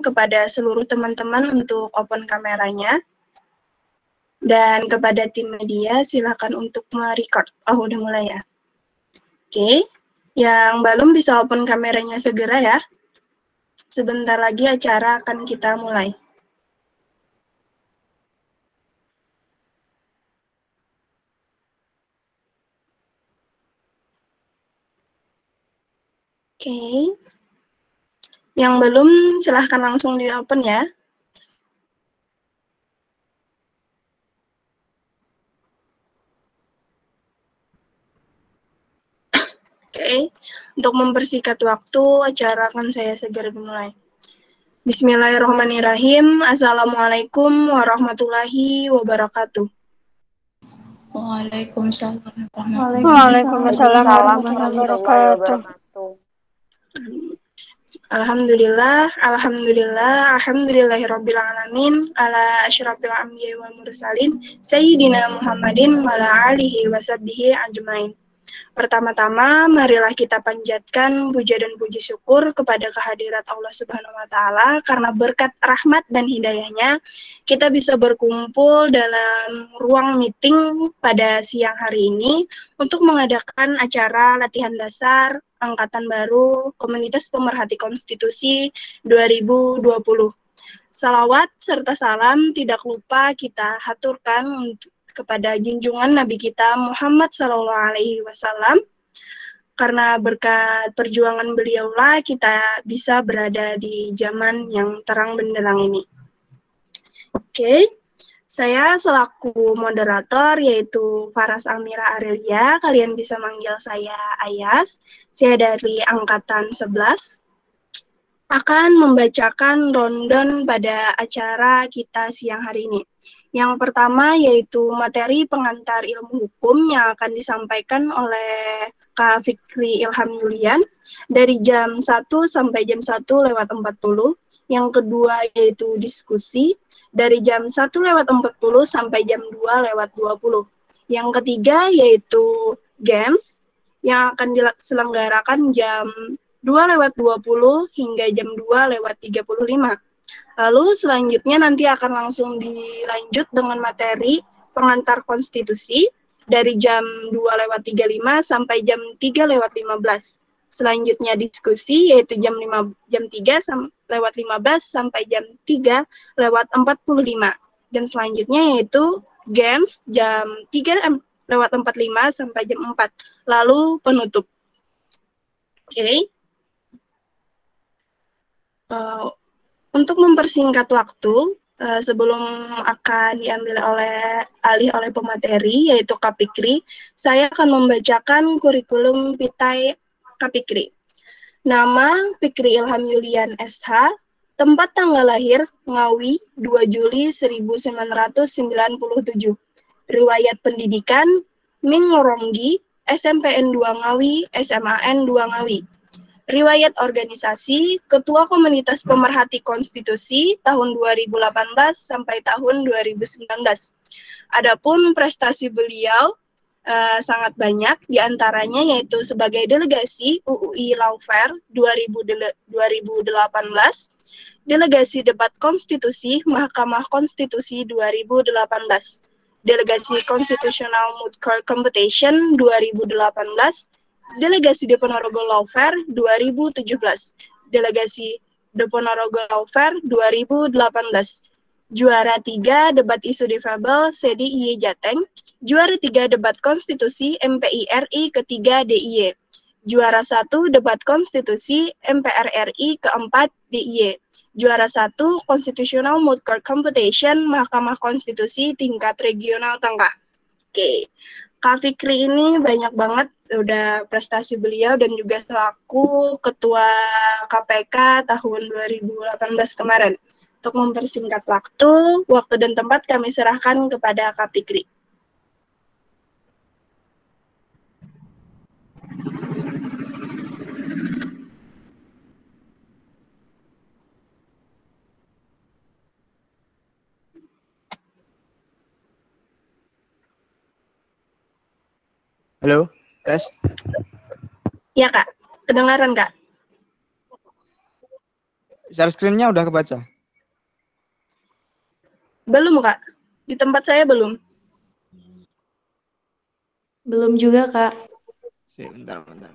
kepada seluruh teman-teman untuk open kameranya. Dan kepada tim media, silakan untuk merecord. Oh, udah mulai ya. Oke, yang belum bisa open kameranya segera ya. Sebentar lagi acara akan kita mulai. Oke, yang belum silahkan langsung di open ya. Oke, untuk mempersingkat waktu, acara akan saya segera dimulai. Bismillahirrahmanirrahim. Assalamualaikum warahmatullahi wabarakatuh. Waalaikumsalam warahmatullahi wabarakatuh. Alhamdulillahirrabbilalamin, ala asyrafil anbiya'i wal mursalin, Sayyidina Muhammadin wa ala alihi wa sahbihi ajmain. Pertama-tama, marilah kita panjatkan puja dan puji syukur kepada kehadirat Allah Subhanahu wa Ta'ala, karena berkat rahmat dan hidayahnya, kita bisa berkumpul dalam ruang meeting pada siang hari ini untuk mengadakan acara latihan dasar Angkatan Baru Komunitas Pemerhati Konstitusi 2020. Salawat serta salam tidak lupa kita haturkan kepada junjungan Nabi kita Muhammad SAW, karena berkat perjuangan beliaulah kita bisa berada di zaman yang terang benderang ini. Oke, saya selaku moderator yaitu Faras Almira Arelia, kalian bisa manggil saya Ayas, saya dari Angkatan 11, akan membacakan rundown pada acara kita siang hari ini. Yang pertama yaitu materi pengantar ilmu hukum yang akan disampaikan oleh Kak Fikri Ilham Yulian dari jam 1 sampai jam 1:40. Yang kedua yaitu diskusi dari jam 1:40 sampai jam 2:20. Yang ketiga yaitu games yang akan diselenggarakan jam 2:20 hingga jam 2:35. Lalu selanjutnya nanti akan langsung dilanjut dengan materi pengantar konstitusi dari jam 2:35 sampai jam 3:15. Selanjutnya diskusi yaitu jam 3:15 sampai jam 3:45. Dan selanjutnya yaitu games jam 3:45 sampai jam 4. Lalu penutup. Oke. Untuk mempersingkat waktu, sebelum akan diambil alih oleh pemateri, yaitu Kak Fikri, saya akan membacakan kurikulum Pitai Kak Fikri. Nama Fikri Ilham Yulian SH, tempat tanggal lahir Ngawi 2 Juli 1997. Riwayat pendidikan Mingoronggi, SMPN 2 Ngawi, SMAN 2 Ngawi. Riwayat organisasi, Ketua Komunitas Pemerhati Konstitusi tahun 2018 sampai tahun 2019. Adapun prestasi beliau sangat banyak, diantaranya yaitu sebagai delegasi UUI Lawfare 2018, delegasi debat konstitusi Mahkamah Konstitusi 2018, delegasi Constitutional Moot Court Competition 2018, delegasi The Ponorogo Lawfare 2017, delegasi The Ponorogo Lawfare 2018, juara 3 debat isu difabel CDIY Jateng, juara 3 debat konstitusi MPI RI ketiga DIY, juara 1 debat konstitusi MPR RI keempat DIY, juara 1 Constitutional Moot Court Competition Mahkamah Konstitusi tingkat regional Tengah. Oke. Kak Fikri ini banyak banget udah prestasi beliau dan juga selaku Ketua KPK tahun 2018 kemarin. Untuk mempersingkat waktu dan tempat kami serahkan kepada Kak Fikri. Halo, tes. Ya Kak, kedengaran Kak? Share screen-nya udah kebaca? Belum, Kak. Di tempat saya belum. Belum juga, Kak. Bentar, bentar.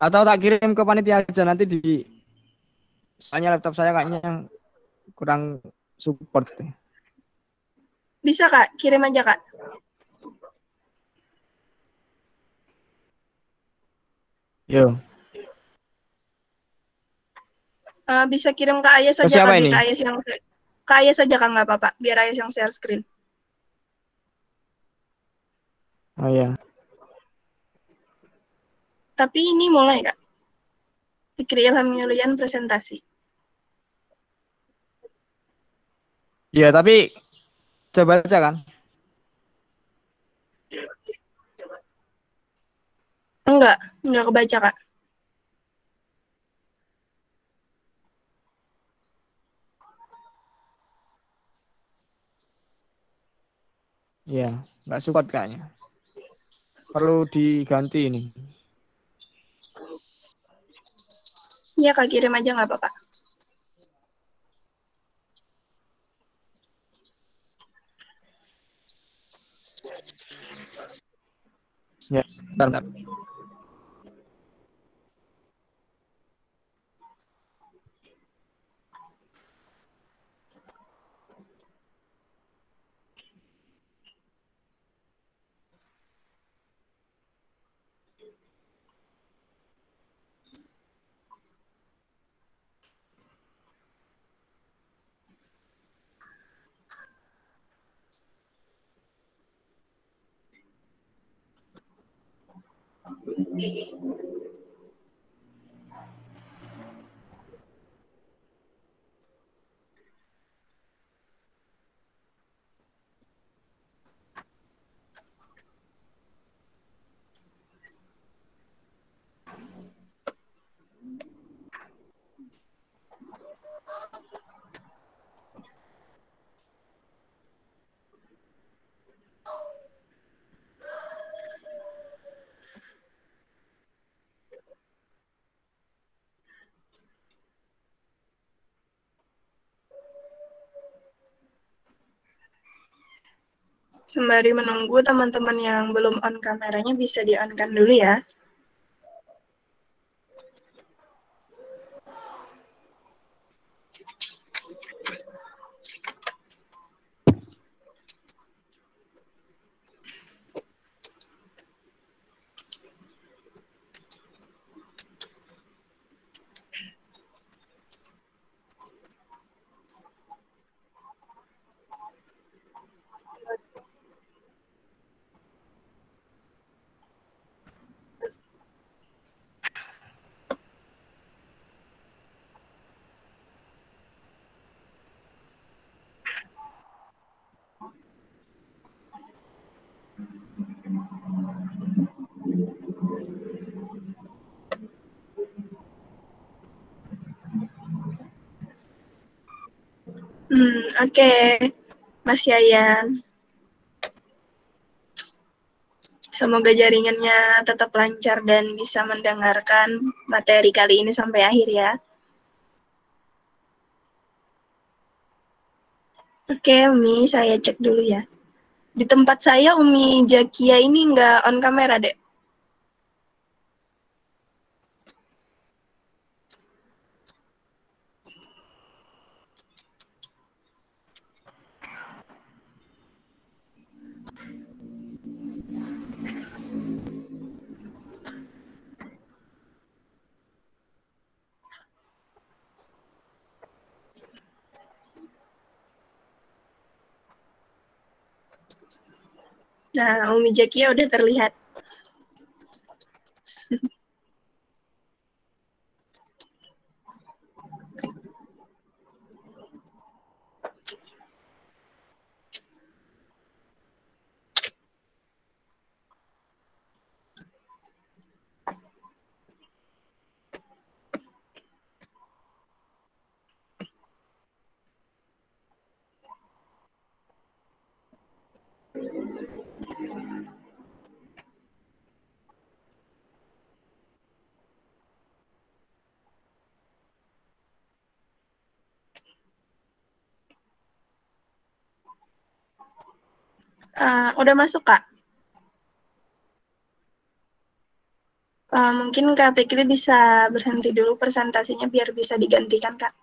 Atau tak kirim ke panitia aja nanti soalnya laptop saya kayaknya kurang support. Bisa, Kak. Kirim aja, Kak. Yo. Bisa kirim ke Ayah Ke saja, siapa Kak. ini? Ke Ayah saja, Kak, nggak apa-apa. Biar Ayah yang share screen. Oh ya. Tapi ini mulai, Kak. Fikri Ilham Yulian presentasi. Iya, tapi coba baca kan? Enggak kebaca, Kak. Iya, nggak support kayaknya. Perlu diganti ini. Iya, Kak. Kirim aja nggak apa-apa. Ya, bentar, bentar. Sembari menunggu teman-teman yang belum on kameranya bisa di-on-kan dulu ya. Oke. Mas Yayan. Semoga jaringannya tetap lancar dan bisa mendengarkan materi kali ini sampai akhir ya. Oke, Umi, saya cek dulu ya. Di tempat saya, Umi Jakia ini nggak on kamera, Dek. Nah, Umi Jakia udah terlihat. Udah masuk, Kak? Mungkin Kak Fikri bisa berhenti dulu presentasinya biar bisa digantikan, Kak.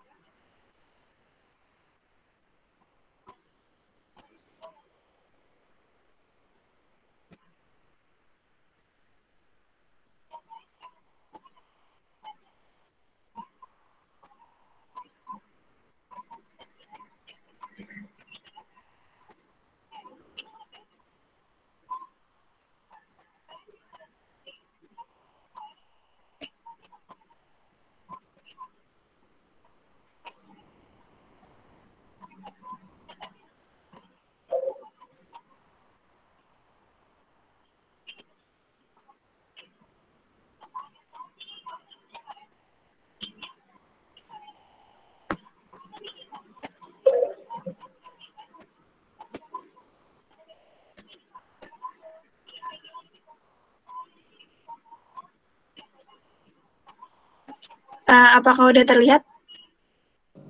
Apakah udah terlihat?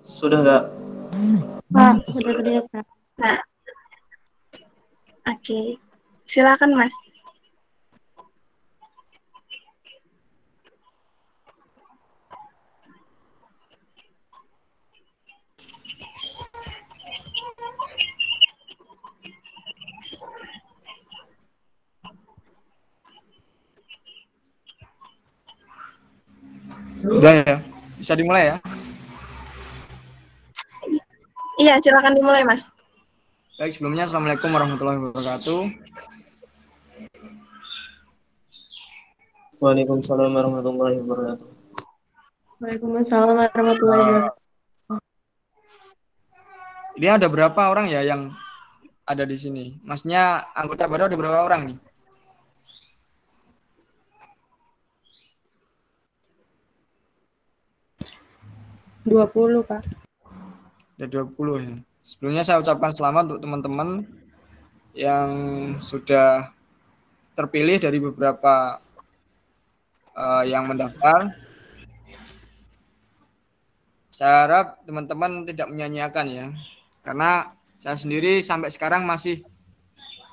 Sudah, Kak. Udah terlihat, Kak. Nah, oke. Silakan, Mas. Udah ya, bisa dimulai ya. Iya, silakan dimulai, Mas. Baik, sebelumnya Assalamualaikum warahmatullahi wabarakatuh. Waalaikumsalam warahmatullahi wabarakatuh. Waalaikumsalam warahmatullahi wabarakatuh. Ini ada berapa orang ya yang ada di sini? Masnya anggota baru ada berapa orang nih? Dua 20, Kak. Ada 20 ya. Sebelumnya saya ucapkan selamat untuk teman-teman yang sudah terpilih dari beberapa yang mendaftar. Saya harap teman-teman tidak menyanyiakan ya. Karena saya sendiri sampai sekarang masih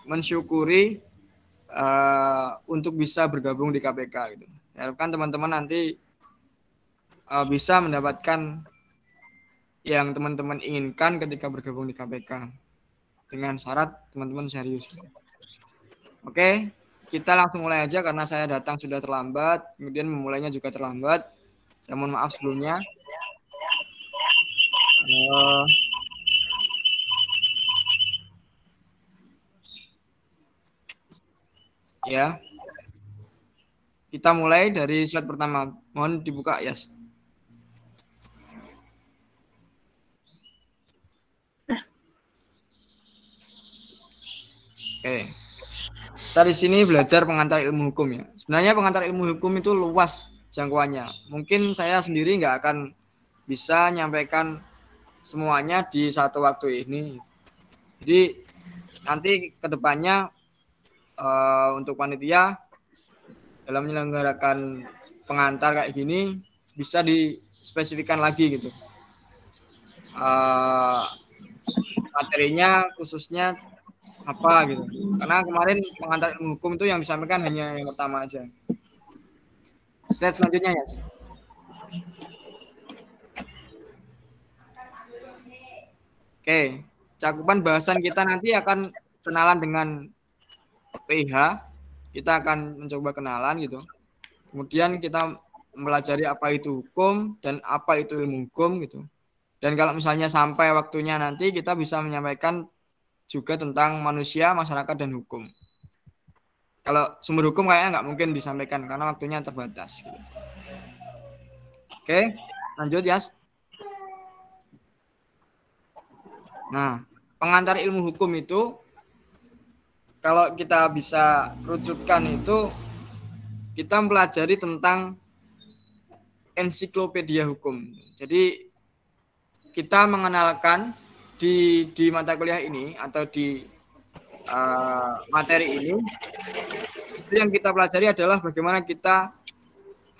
mensyukuri untuk bisa bergabung di KPK gitu. Saya harapkan teman-teman nanti bisa mendapatkan yang teman-teman inginkan ketika bergabung di KPK dengan syarat teman-teman serius. Oke, kita langsung mulai aja karena saya datang sudah terlambat, kemudian memulainya juga terlambat. Saya mohon maaf sebelumnya. Ya, kita mulai dari slide pertama. Mohon dibuka, Yas. Oke. Kita di sini belajar pengantar ilmu hukum ya. Sebenarnya pengantar ilmu hukum itu luas jangkauannya. Mungkin saya sendiri nggak akan bisa menyampaikan semuanya di satu waktu ini. Jadi nanti kedepannya untuk panitia dalam menyelenggarakan pengantar kayak gini bisa dispesifikkan lagi gitu. Materinya khususnya apa gitu. Karena kemarin pengantar ilmu hukum itu yang disampaikan hanya yang pertama aja. Slide selanjutnya ya. Oke, cakupan bahasan kita nanti akan kenalan dengan PH. Kita akan mencoba kenalan gitu. Kemudian kita mempelajari apa itu hukum dan apa itu ilmu hukum gitu. Dan kalau misalnya sampai waktunya nanti kita bisa menyampaikan juga tentang manusia, masyarakat, dan hukum. Kalau sumber hukum kayaknya nggak mungkin disampaikan karena waktunya terbatas. Gitu. Oke, lanjut Yas. Nah, pengantar ilmu hukum itu kalau kita bisa rucutkan itu kita mempelajari tentang ensiklopedia hukum. Jadi kita mengenalkan di mata kuliah ini atau di materi ini itu yang kita pelajari adalah bagaimana kita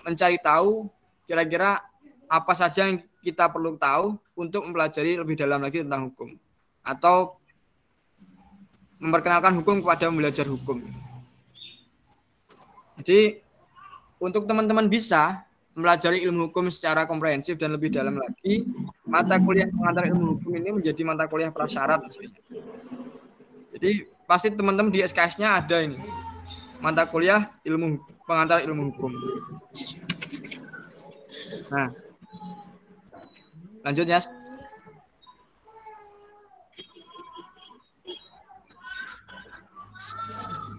mencari tahu kira-kira apa saja yang kita perlu tahu untuk mempelajari lebih dalam lagi tentang hukum atau memperkenalkan hukum kepada belajar hukum. Jadi untuk teman-teman bisa mempelajari ilmu hukum secara komprehensif dan lebih dalam lagi, mata kuliah pengantar ilmu hukum ini menjadi mata kuliah prasyarat mestinya. Jadi pasti teman-teman di SKS-nya ada ini mata kuliah pengantar ilmu hukum. Nah, lanjut ya.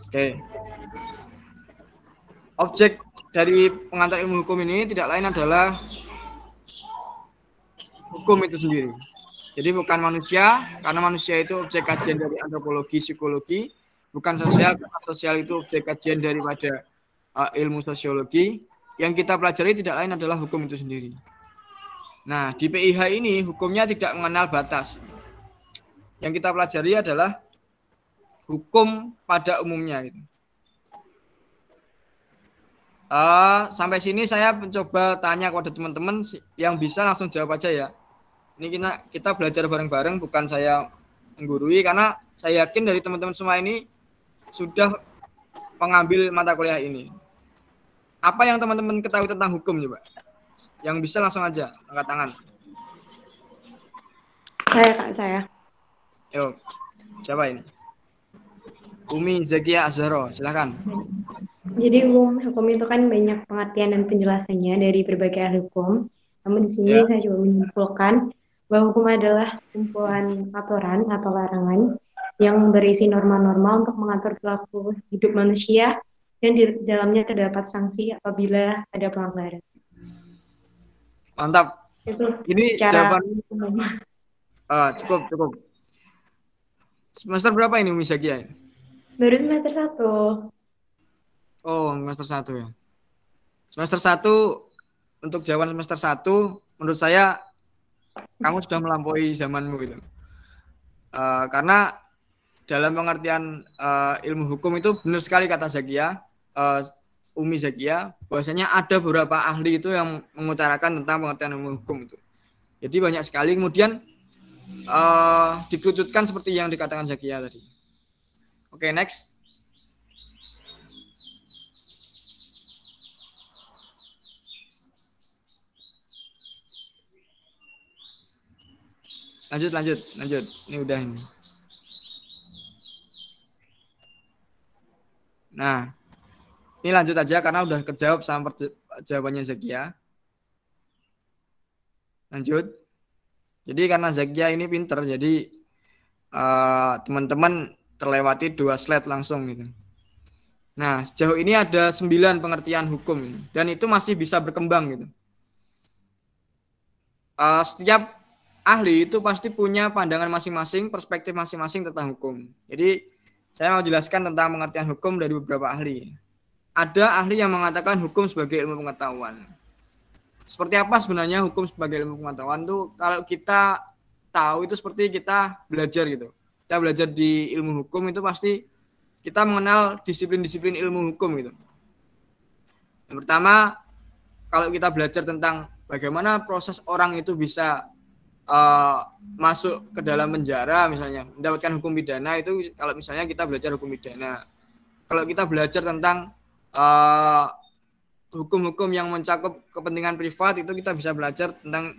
Oke. Objek dari pengantar ilmu hukum ini tidak lain adalah hukum itu sendiri. Jadi bukan manusia, karena manusia itu objek kajian dari antropologi, psikologi, bukan sosial, karena sosial itu objek kajian daripada ilmu sosiologi. Yang kita pelajari tidak lain adalah hukum itu sendiri. Nah, di PIH ini hukumnya tidak mengenal batas. Yang kita pelajari adalah hukum pada umumnya gitu. Sampai sini saya mencoba tanya kepada teman-teman yang bisa langsung jawab aja ya. Ini kita belajar bareng-bareng, bukan saya menggurui, karena saya yakin dari teman-teman semua ini sudah mengambil mata kuliah ini. Apa yang teman-teman ketahui tentang hukum coba? Yang bisa langsung aja angkat tangan. Saya. Yuk, siapa ini? Umi Zakia Azharo, silakan. Jadi hukum itu kan banyak pengertian dan penjelasannya dari berbagai ahli hukum. Namun di sini saya coba menyimpulkan bahwa hukum adalah kumpulan aturan atau larangan yang berisi norma-norma untuk mengatur perilaku hidup manusia dan di dalamnya terdapat sanksi apabila ada pelanggaran. Mantap. Itu ini jawaban. Cukup. Semester berapa ini Umi Zakia? Baru semester 1. Oh, semester 1 ya. Semester 1, untuk jawaban semester 1, menurut saya kamu sudah melampaui zamanmu gitu. Karena dalam pengertian ilmu hukum itu benar sekali kata Zakia, Umi Zakia, bahwasanya ada beberapa ahli itu yang mengutarakan tentang pengertian ilmu hukum itu. Jadi banyak sekali, kemudian dikerucutkan seperti yang dikatakan Zakia tadi. Oke, next. Lanjut. Ini udah ini. Nah, ini lanjut aja karena udah kejawab sama jawabannya Zakia. Lanjut. Jadi karena Zakia ini pinter, jadi teman-teman terlewati 2 slide langsung gitu. Nah, sejauh ini ada 9 pengertian hukum ini, dan itu masih bisa berkembang gitu. Setiap ahli itu pasti punya pandangan masing-masing, perspektif masing-masing tentang hukum. Jadi saya mau jelaskan tentang pengertian hukum dari beberapa ahli. Ada ahli yang mengatakan hukum sebagai ilmu pengetahuan. Seperti apa sebenarnya hukum sebagai ilmu pengetahuan itu? Kalau kita tahu itu seperti kita belajar gitu. Kita belajar di ilmu hukum itu pasti kita mengenal disiplin-disiplin ilmu hukum gitu. Yang pertama, kalau kita belajar tentang bagaimana proses orang itu bisa masuk ke dalam penjara misalnya, mendapatkan hukum pidana, itu kalau misalnya kita belajar hukum pidana. Kalau kita belajar tentang hukum-hukum yang mencakup kepentingan privat, itu kita bisa belajar tentang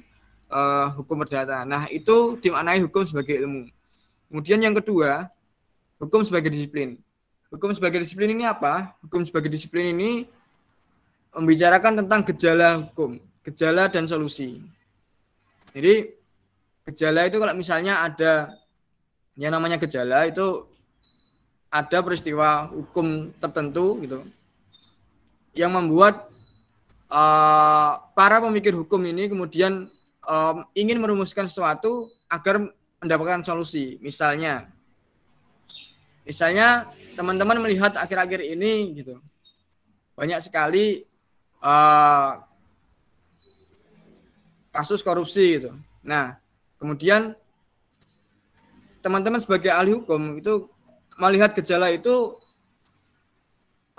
hukum perdata. Nah, itu dimaknai hukum sebagai ilmu. Kemudian yang kedua, hukum sebagai disiplin. Hukum sebagai disiplin ini apa? Hukum sebagai disiplin ini membicarakan tentang gejala hukum, gejala dan solusi. Jadi gejala itu kalau misalnya ada yang namanya gejala, itu ada peristiwa hukum tertentu gitu yang membuat para pemikir hukum ini kemudian ingin merumuskan sesuatu agar mendapatkan solusi. Misalnya teman-teman melihat akhir-akhir ini gitu, banyak sekali kasus korupsi gitu. Nah, kemudian teman-teman sebagai ahli hukum itu melihat gejala itu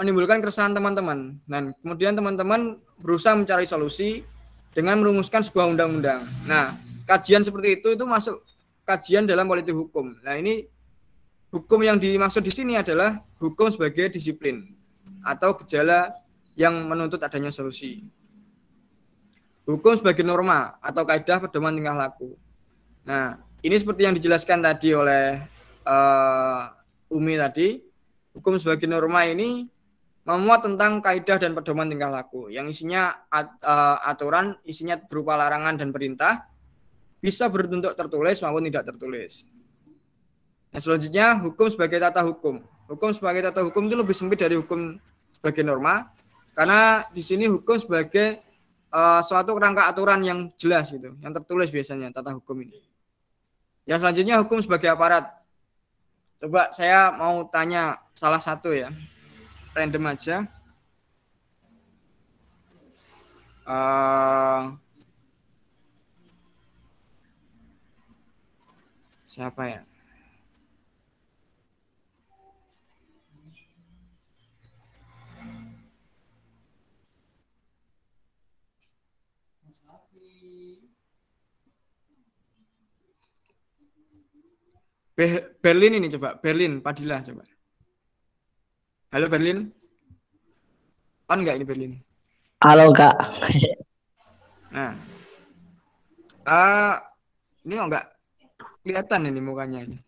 menimbulkan keresahan teman-teman. Dan kemudian teman-teman berusaha mencari solusi dengan merumuskan sebuah undang-undang. Nah, kajian seperti itu masuk kajian dalam politik hukum. Nah, ini hukum yang dimaksud di sini adalah hukum sebagai disiplin atau gejala yang menuntut adanya solusi. Hukum sebagai norma atau kaidah pedoman tingkah laku. Nah, ini seperti yang dijelaskan tadi oleh Umi tadi. Hukum sebagai norma ini memuat tentang kaidah dan pedoman tingkah laku yang isinya aturan, isinya berupa larangan dan perintah, bisa berbentuk tertulis maupun tidak tertulis. Nah, selanjutnya hukum sebagai tata hukum. Hukum sebagai tata hukum itu lebih sempit dari hukum sebagai norma, karena di sini hukum sebagai suatu rangka aturan yang jelas gitu, yang tertulis biasanya tata hukum ini. Yang selanjutnya hukum sebagai aparat. Coba saya mau tanya salah satu ya, random aja. Siapa ya? Berlin ini coba, Berlin, Padilla coba. Halo Berlin. On enggak ini Berlin? Halo Kak. Nah. Ini enggak kelihatan ini mukanya ini.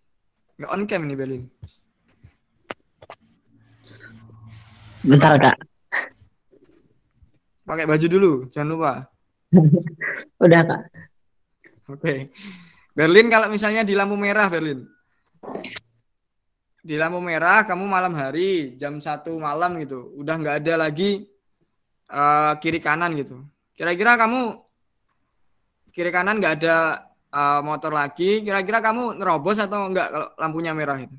Enggak on cam ini Berlin. Bentar Kak. Pakai baju dulu, jangan lupa. Udah Kak. Oke. Berlin kalau misalnya di lampu merah Berlin. Di lampu merah kamu malam hari jam 1 malam gitu, udah nggak ada lagi kiri kanan gitu. Kira-kira kamu kiri kanan nggak ada motor lagi, kira-kira kamu nerobos atau enggak kalau lampunya merah itu?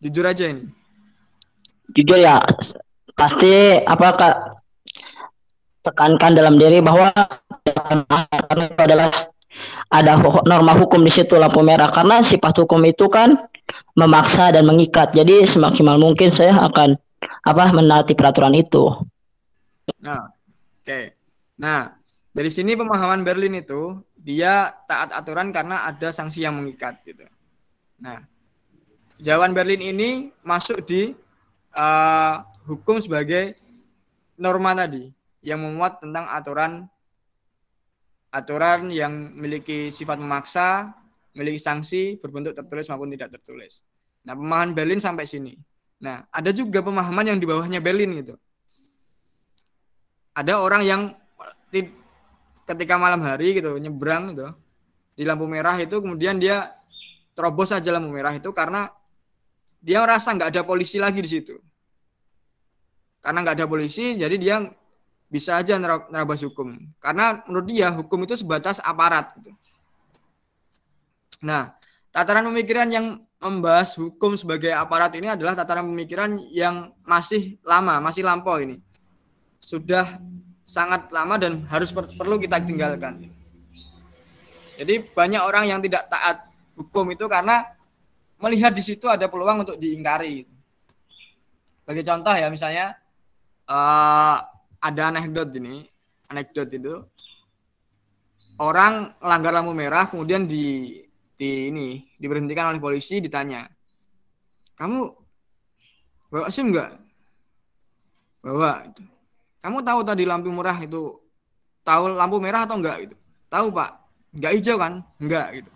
Jujur aja ini. Jujur ya, pasti apa Kak, tekankan dalam diri bahwa karena itu adalah ada norma hukum di situ lampu merah, karena sifat hukum itu kan memaksa dan mengikat. Jadi semaksimal mungkin saya akan menaati peraturan itu. Nah, oke. Nah, dari sini pemahaman Berlin itu dia taat aturan karena ada sanksi yang mengikat gitu. Nah, jawaban Berlin ini masuk di hukum sebagai norma tadi yang memuat tentang aturan yang memiliki sifat memaksa, memiliki sanksi berbentuk tertulis maupun tidak tertulis. Nah, pemahaman Berlin sampai sini. Nah, ada juga pemahaman yang di bawahnya Berlin gitu. Ada orang yang ketika malam hari gitu nyebrang gitu di lampu merah itu, kemudian dia terobos aja lampu merah itu karena dia merasa nggak ada polisi lagi di situ. Karena nggak ada polisi, jadi dia bisa aja nerabas hukum. Karena menurut dia hukum itu sebatas aparat. Gitu. Nah, tataran pemikiran yang membahas hukum sebagai aparat ini adalah tataran pemikiran yang masih lama, masih lampau ini. Sudah sangat lama dan harus perlu kita tinggalkan. Jadi banyak orang yang tidak taat hukum itu karena melihat di situ ada peluang untuk diingkari. Bagi contoh ya, misalnya ada anekdot itu orang melanggar lampu merah kemudian diberhentikan oleh polisi, ditanya, kamu bawa SIM enggak? Bawa. Kamu tahu tadi lampu merah itu, tahu lampu merah atau enggak gitu? Tahu Pak, enggak hijau kan? Enggak gitu.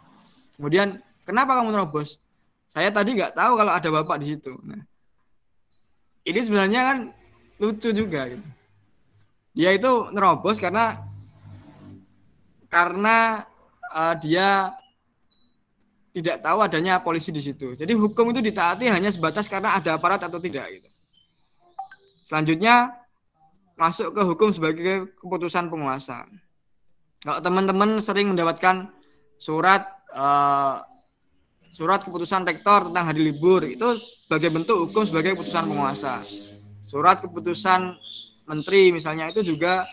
Kemudian kenapa kamu nerobos? Saya tadi enggak tahu kalau ada bapak di situ. Nah, ini sebenarnya kan lucu juga gitu. Dia itu nerobos karena dia tidak tahu adanya polisi di situ. Jadi hukum itu ditaati hanya sebatas karena ada aparat atau tidak gitu. Selanjutnya masuk ke hukum sebagai keputusan penguasa. Kalau teman-teman sering mendapatkan surat keputusan rektor tentang hari libur, itu sebagai bentuk hukum sebagai keputusan penguasa. Surat keputusan menteri misalnya itu juga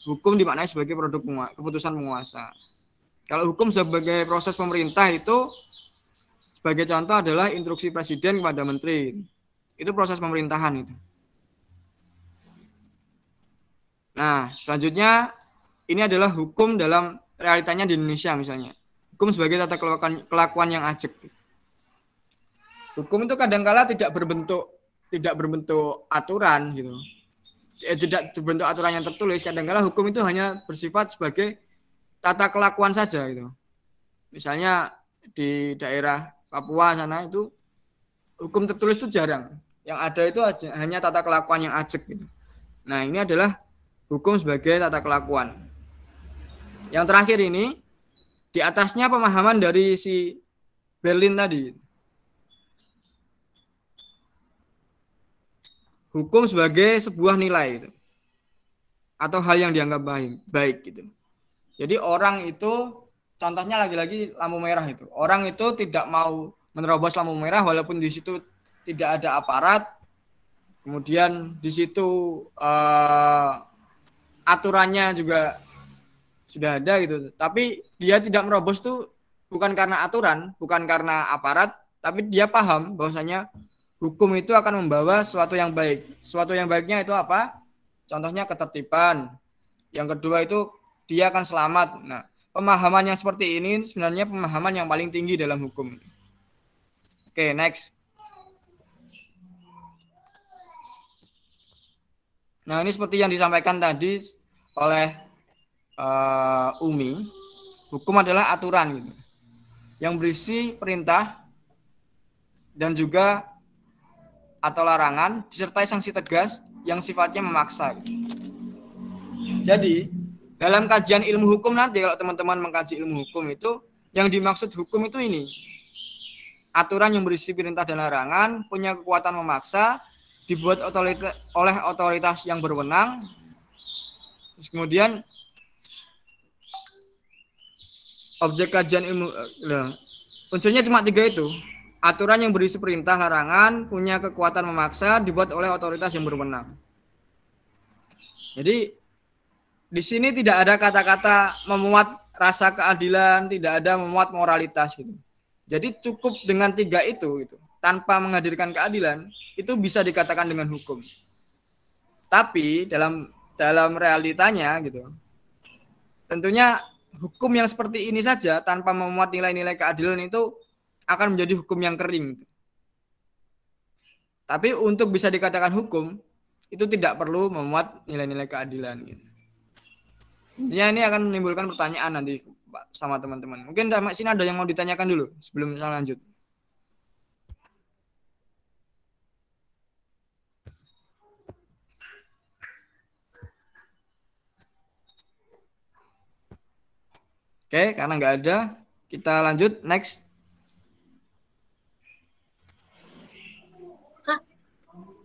hukum dimaknai sebagai produk keputusan penguasa. Kalau hukum sebagai proses pemerintah itu sebagai contoh adalah instruksi presiden kepada menteri. Itu proses pemerintahan itu. Nah, selanjutnya ini adalah hukum dalam realitanya di Indonesia misalnya. Hukum sebagai tata kelakuan yang ajak. Hukum itu kadangkala tidak berbentuk aturan gitu. Tidak berbentuk aturan yang tertulis. Kadangkala hukum itu hanya bersifat sebagai tata kelakuan saja gitu. Misalnya di daerah Papua sana itu hukum tertulis itu jarang. Yang ada itu hanya tata kelakuan yang ajek gitu. Nah, ini adalah hukum sebagai tata kelakuan. Yang terakhir ini di atasnya pemahaman dari si Berlin tadi. Hukum sebagai sebuah nilai gitu. Atau hal yang dianggap baik gitu. Jadi orang itu contohnya lagi-lagi lampu merah itu. Orang itu tidak mau menerobos lampu merah walaupun di situ tidak ada aparat. Kemudian di situ aturannya juga sudah ada gitu. Tapi dia tidak merobos tuh bukan karena aturan, bukan karena aparat, tapi dia paham bahwasanya hukum itu akan membawa sesuatu yang baik. Sesuatu yang baiknya itu apa? Contohnya ketertiban. Yang kedua itu dia akan selamat. Nah, pemahaman yang seperti ini sebenarnya pemahaman yang paling tinggi dalam hukum. Oke, next. Nah, ini seperti yang disampaikan tadi oleh Umi, hukum adalah aturan gitu, yang berisi perintah dan juga atau larangan disertai sanksi tegas yang sifatnya memaksa. Jadi dalam kajian ilmu hukum nanti kalau teman-teman mengkaji ilmu hukum itu yang dimaksud hukum itu ini, aturan yang berisi perintah dan larangan, punya kekuatan memaksa, dibuat oleh otoritas yang berwenang. Terus kemudian objek kajian ilmu unsurnya cuma 3 itu. Aturan yang berisi perintah larangan, punya kekuatan memaksa, dibuat oleh otoritas yang berwenang. Jadi di sini tidak ada kata-kata memuat rasa keadilan, tidak ada memuat moralitas gitu. Jadi cukup dengan 3 itu gitu. Tanpa menghadirkan keadilan, itu bisa dikatakan dengan hukum. Tapi dalam realitanya gitu. Tentunya hukum yang seperti ini saja tanpa memuat nilai-nilai keadilan itu akan menjadi hukum yang kering. Tapi untuk bisa dikatakan hukum itu tidak perlu memuat nilai-nilai keadilan. Ya, ini akan menimbulkan pertanyaan nanti sama teman-teman. Mungkin sini ada yang mau ditanyakan dulu sebelum saya lanjut. Oke, karena nggak ada, kita lanjut next.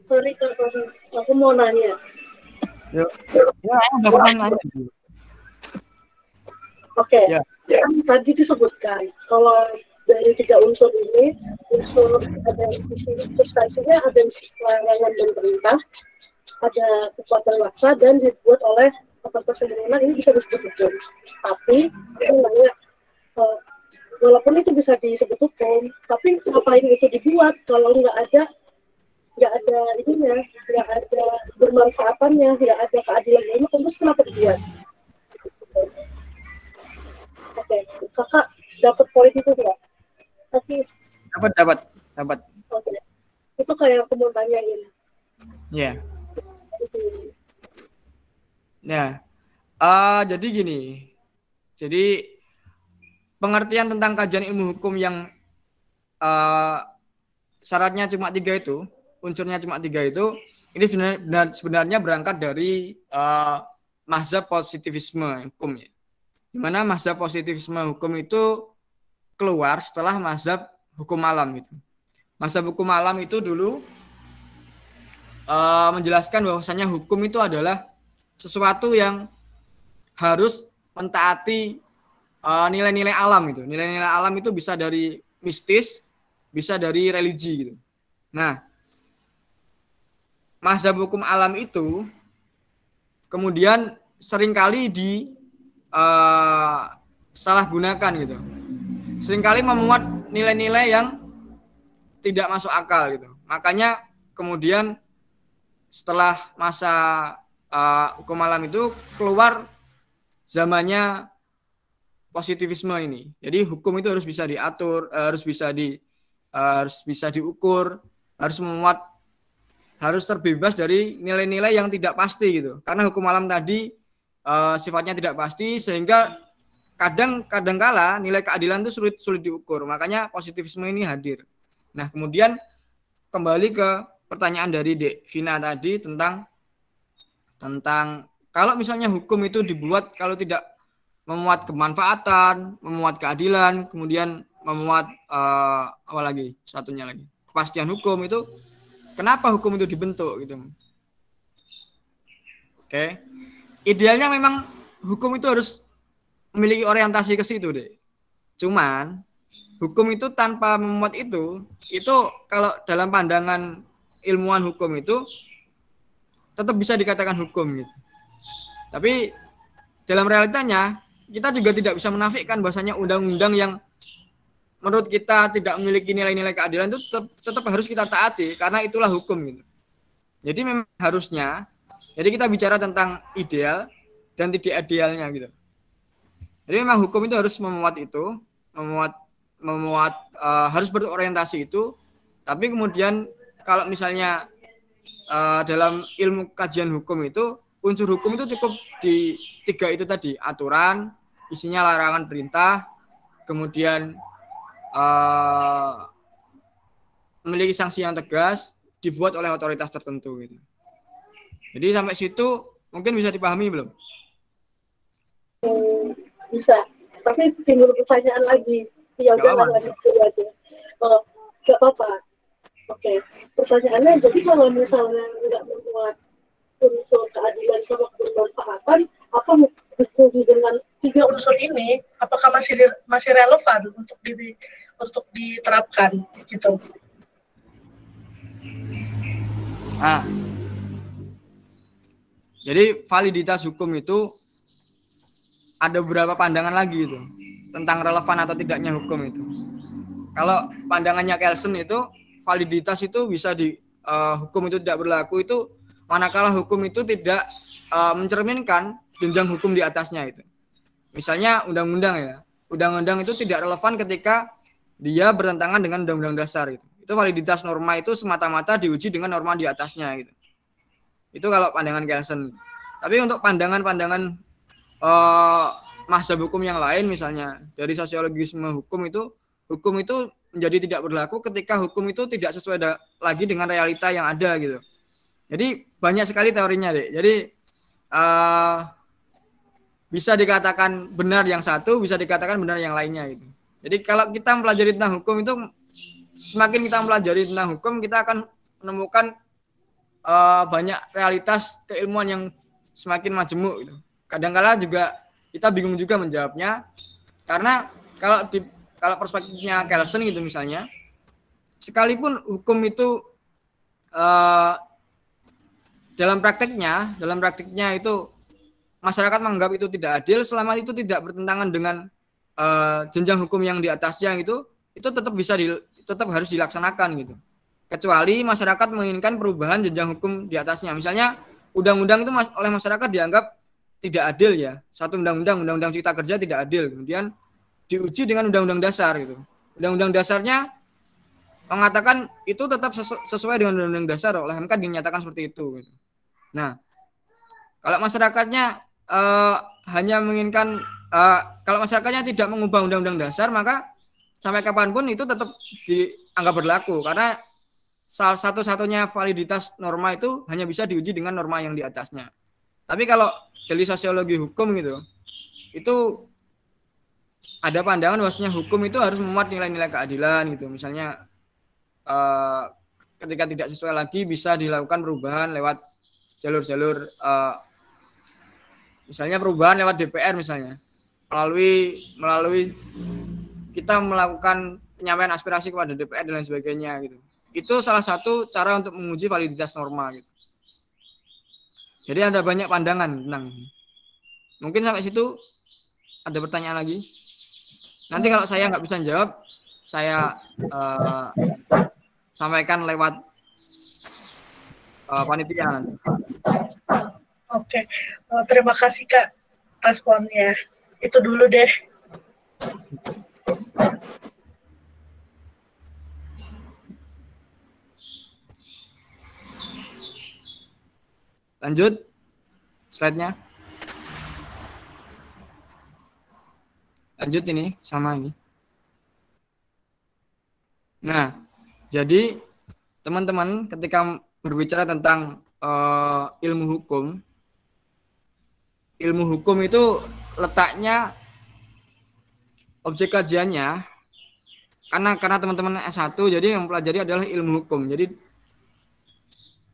Sorry Kak, aku mau nanya. Yuk. Ya, udah pernah nanya. Oke. Ya. Tadi disebutkan kalau dari 3 unsur ini, unsur ada substansinya ada larangan dan perintah, ada kekuatan maksa dan dibuat oleh otoritas yang berwenang, ini bisa disebut hukum. Tapi aku nanya, walaupun itu bisa disebut hukum, tapi ngapain itu dibuat kalau nggak ada ininya, nggak ada bermanfaatannya, nggak ada keadilannya, terus kenapa dibuat? Oke, kakak dapat poin itu nggak? Dapat. Oke, itu kayak aku mau tanyain. Ya. Nah, jadi gini. Jadi pengertian tentang kajian ilmu hukum yang syaratnya cuma 3 itu, unsurnya cuma 3 itu, ini sebenarnya berangkat dari mazhab positivisme hukum ya. Di mana mazhab positivisme hukum itu keluar setelah mazhab hukum alam gitu. Mazhab hukum alam itu dulu menjelaskan bahwasanya hukum itu adalah sesuatu yang harus mentaati nilai-nilai alam gitu. Nilai-nilai alam itu bisa dari mistis, bisa dari religi gitu. Nah, mazhab hukum alam itu kemudian seringkali salah gunakan gitu. Seringkali memuat nilai-nilai yang tidak masuk akal gitu. Makanya kemudian setelah masa hukum alam itu keluar zamannya positivisme ini. Jadi hukum itu harus bisa diatur, harus bisa harus bisa diukur, harus terbebas dari nilai-nilai yang tidak pasti gitu. Karena hukum alam tadi sifatnya tidak pasti, sehingga kadang-kala nilai keadilan itu sulit diukur. Makanya positivisme ini hadir. Nah, kemudian kembali ke pertanyaan dari Dek Vina tadi tentang kalau misalnya hukum itu dibuat kalau tidak memuat kemanfaatan, memuat keadilan, kemudian memuat apa lagi? Satunya lagi, kepastian hukum, itu kenapa hukum itu dibentuk gitu. Oke. Idealnya memang hukum itu harus memiliki orientasi ke situ, Dek. Cuman hukum itu tanpa memuat itu kalau dalam pandangan ilmuwan hukum itu tetap bisa dikatakan hukum gitu. Tapi dalam realitanya kita juga tidak bisa menafikan bahwasanya undang-undang yang menurut kita tidak memiliki nilai-nilai keadilan itu tetap harus kita taati karena itulah hukum gitu. Jadi memang harusnya, jadi kita bicara tentang ideal dan tidak idealnya gitu. Jadi memang hukum itu harus memuat itu, harus berorientasi itu. Tapi kemudian kalau misalnya dalam ilmu kajian hukum itu unsur hukum itu cukup di 3 itu tadi, aturan, isinya larangan perintah, kemudian memiliki sanksi yang tegas, dibuat oleh otoritas tertentu gitu. Jadi sampai situ mungkin bisa dipahami belum? Bisa, tapi timbul pertanyaan lagi. Ya udahlah, lanjut dulu aja. Oh, gak apa-apa. Oke, pertanyaannya, jadi kalau misalnya nggak memuat unsur keadilan sama kebermanfaatan, apa hubungi dengan 3 unsur ini? Apakah masih relevan untuk diterapkan gitu? Jadi validitas hukum itu ada beberapa pandangan lagi itu tentang relevan atau tidaknya hukum itu. Kalau pandangannya Kelsen itu validitas itu bisa hukum itu tidak berlaku itu manakala hukum itu tidak mencerminkan jenjang hukum di atasnya itu. Misalnya undang-undang ya. Undang-undang itu tidak relevan ketika dia bertentangan dengan undang-undang dasar itu. Itu validitas norma itu semata-mata diuji dengan norma di atasnya gitu. Itu kalau pandangan Kelsen. Tapi untuk pandangan-pandangan mazhab hukum yang lain misalnya dari sosiologisme hukum itu menjadi tidak berlaku ketika hukum itu tidak sesuai lagi dengan realita yang ada gitu. Jadi banyak sekali teorinya, Dek. Jadi bisa dikatakan benar yang satu, bisa dikatakan benar yang lainnya gitu. Jadi kalau kita mempelajari tentang hukum itu, semakin kita mempelajari tentang hukum, kita akan menemukan banyak realitas keilmuan yang semakin majemuk gitu. Kadang-kala juga kita bingung juga menjawabnya karena kalau perspektifnya Kelsen gitu misalnya, sekalipun hukum itu dalam prakteknya itu masyarakat menganggap itu tidak adil selama itu tidak bertentangan dengan jenjang hukum yang di atasnya itu tetap harus dilaksanakan gitu. Kecuali masyarakat menginginkan perubahan jenjang hukum di atasnya. Misalnya undang-undang itu oleh masyarakat dianggap tidak adil ya. Satu undang-undang Cipta Kerja tidak adil. Kemudian diuji dengan undang-undang dasar gitu. Undang-undang dasarnya mengatakan itu tetap sesuai dengan undang-undang dasar, oleh MK dinyatakan seperti itu gitu. Nah, kalau masyarakatnya hanya menginginkan kalau masyarakatnya tidak mengubah undang-undang dasar, maka sampai kapanpun itu tetap dianggap berlaku karena salah satu-satunya validitas norma itu hanya bisa diuji dengan norma yang di atasnya. Tapi kalau dari sosiologi hukum gitu, itu ada pandangan bahwasanya hukum itu harus memuat nilai-nilai keadilan gitu. Misalnya ketika tidak sesuai lagi bisa dilakukan perubahan lewat jalur-jalur misalnya perubahan lewat DPR misalnya. Melalui kita melakukan penyampaian aspirasi kepada DPR dan lain sebagainya gitu. Itu salah satu cara untuk menguji validitas norma gitu. Jadi ada banyak pandangan tentang ini. Mungkin sampai situ ada pertanyaan lagi. Nanti kalau saya nggak bisa jawab, saya sampaikan lewat panitia nanti. Oke, terima kasih Kak responnya. Itu dulu deh. Lanjut slide-nya. Lanjut ini sama ini. Nah, jadi teman-teman ketika berbicara tentang ilmu hukum itu letaknya objek kajiannya karena teman-teman S1 jadi yang pelajari adalah ilmu hukum. Jadi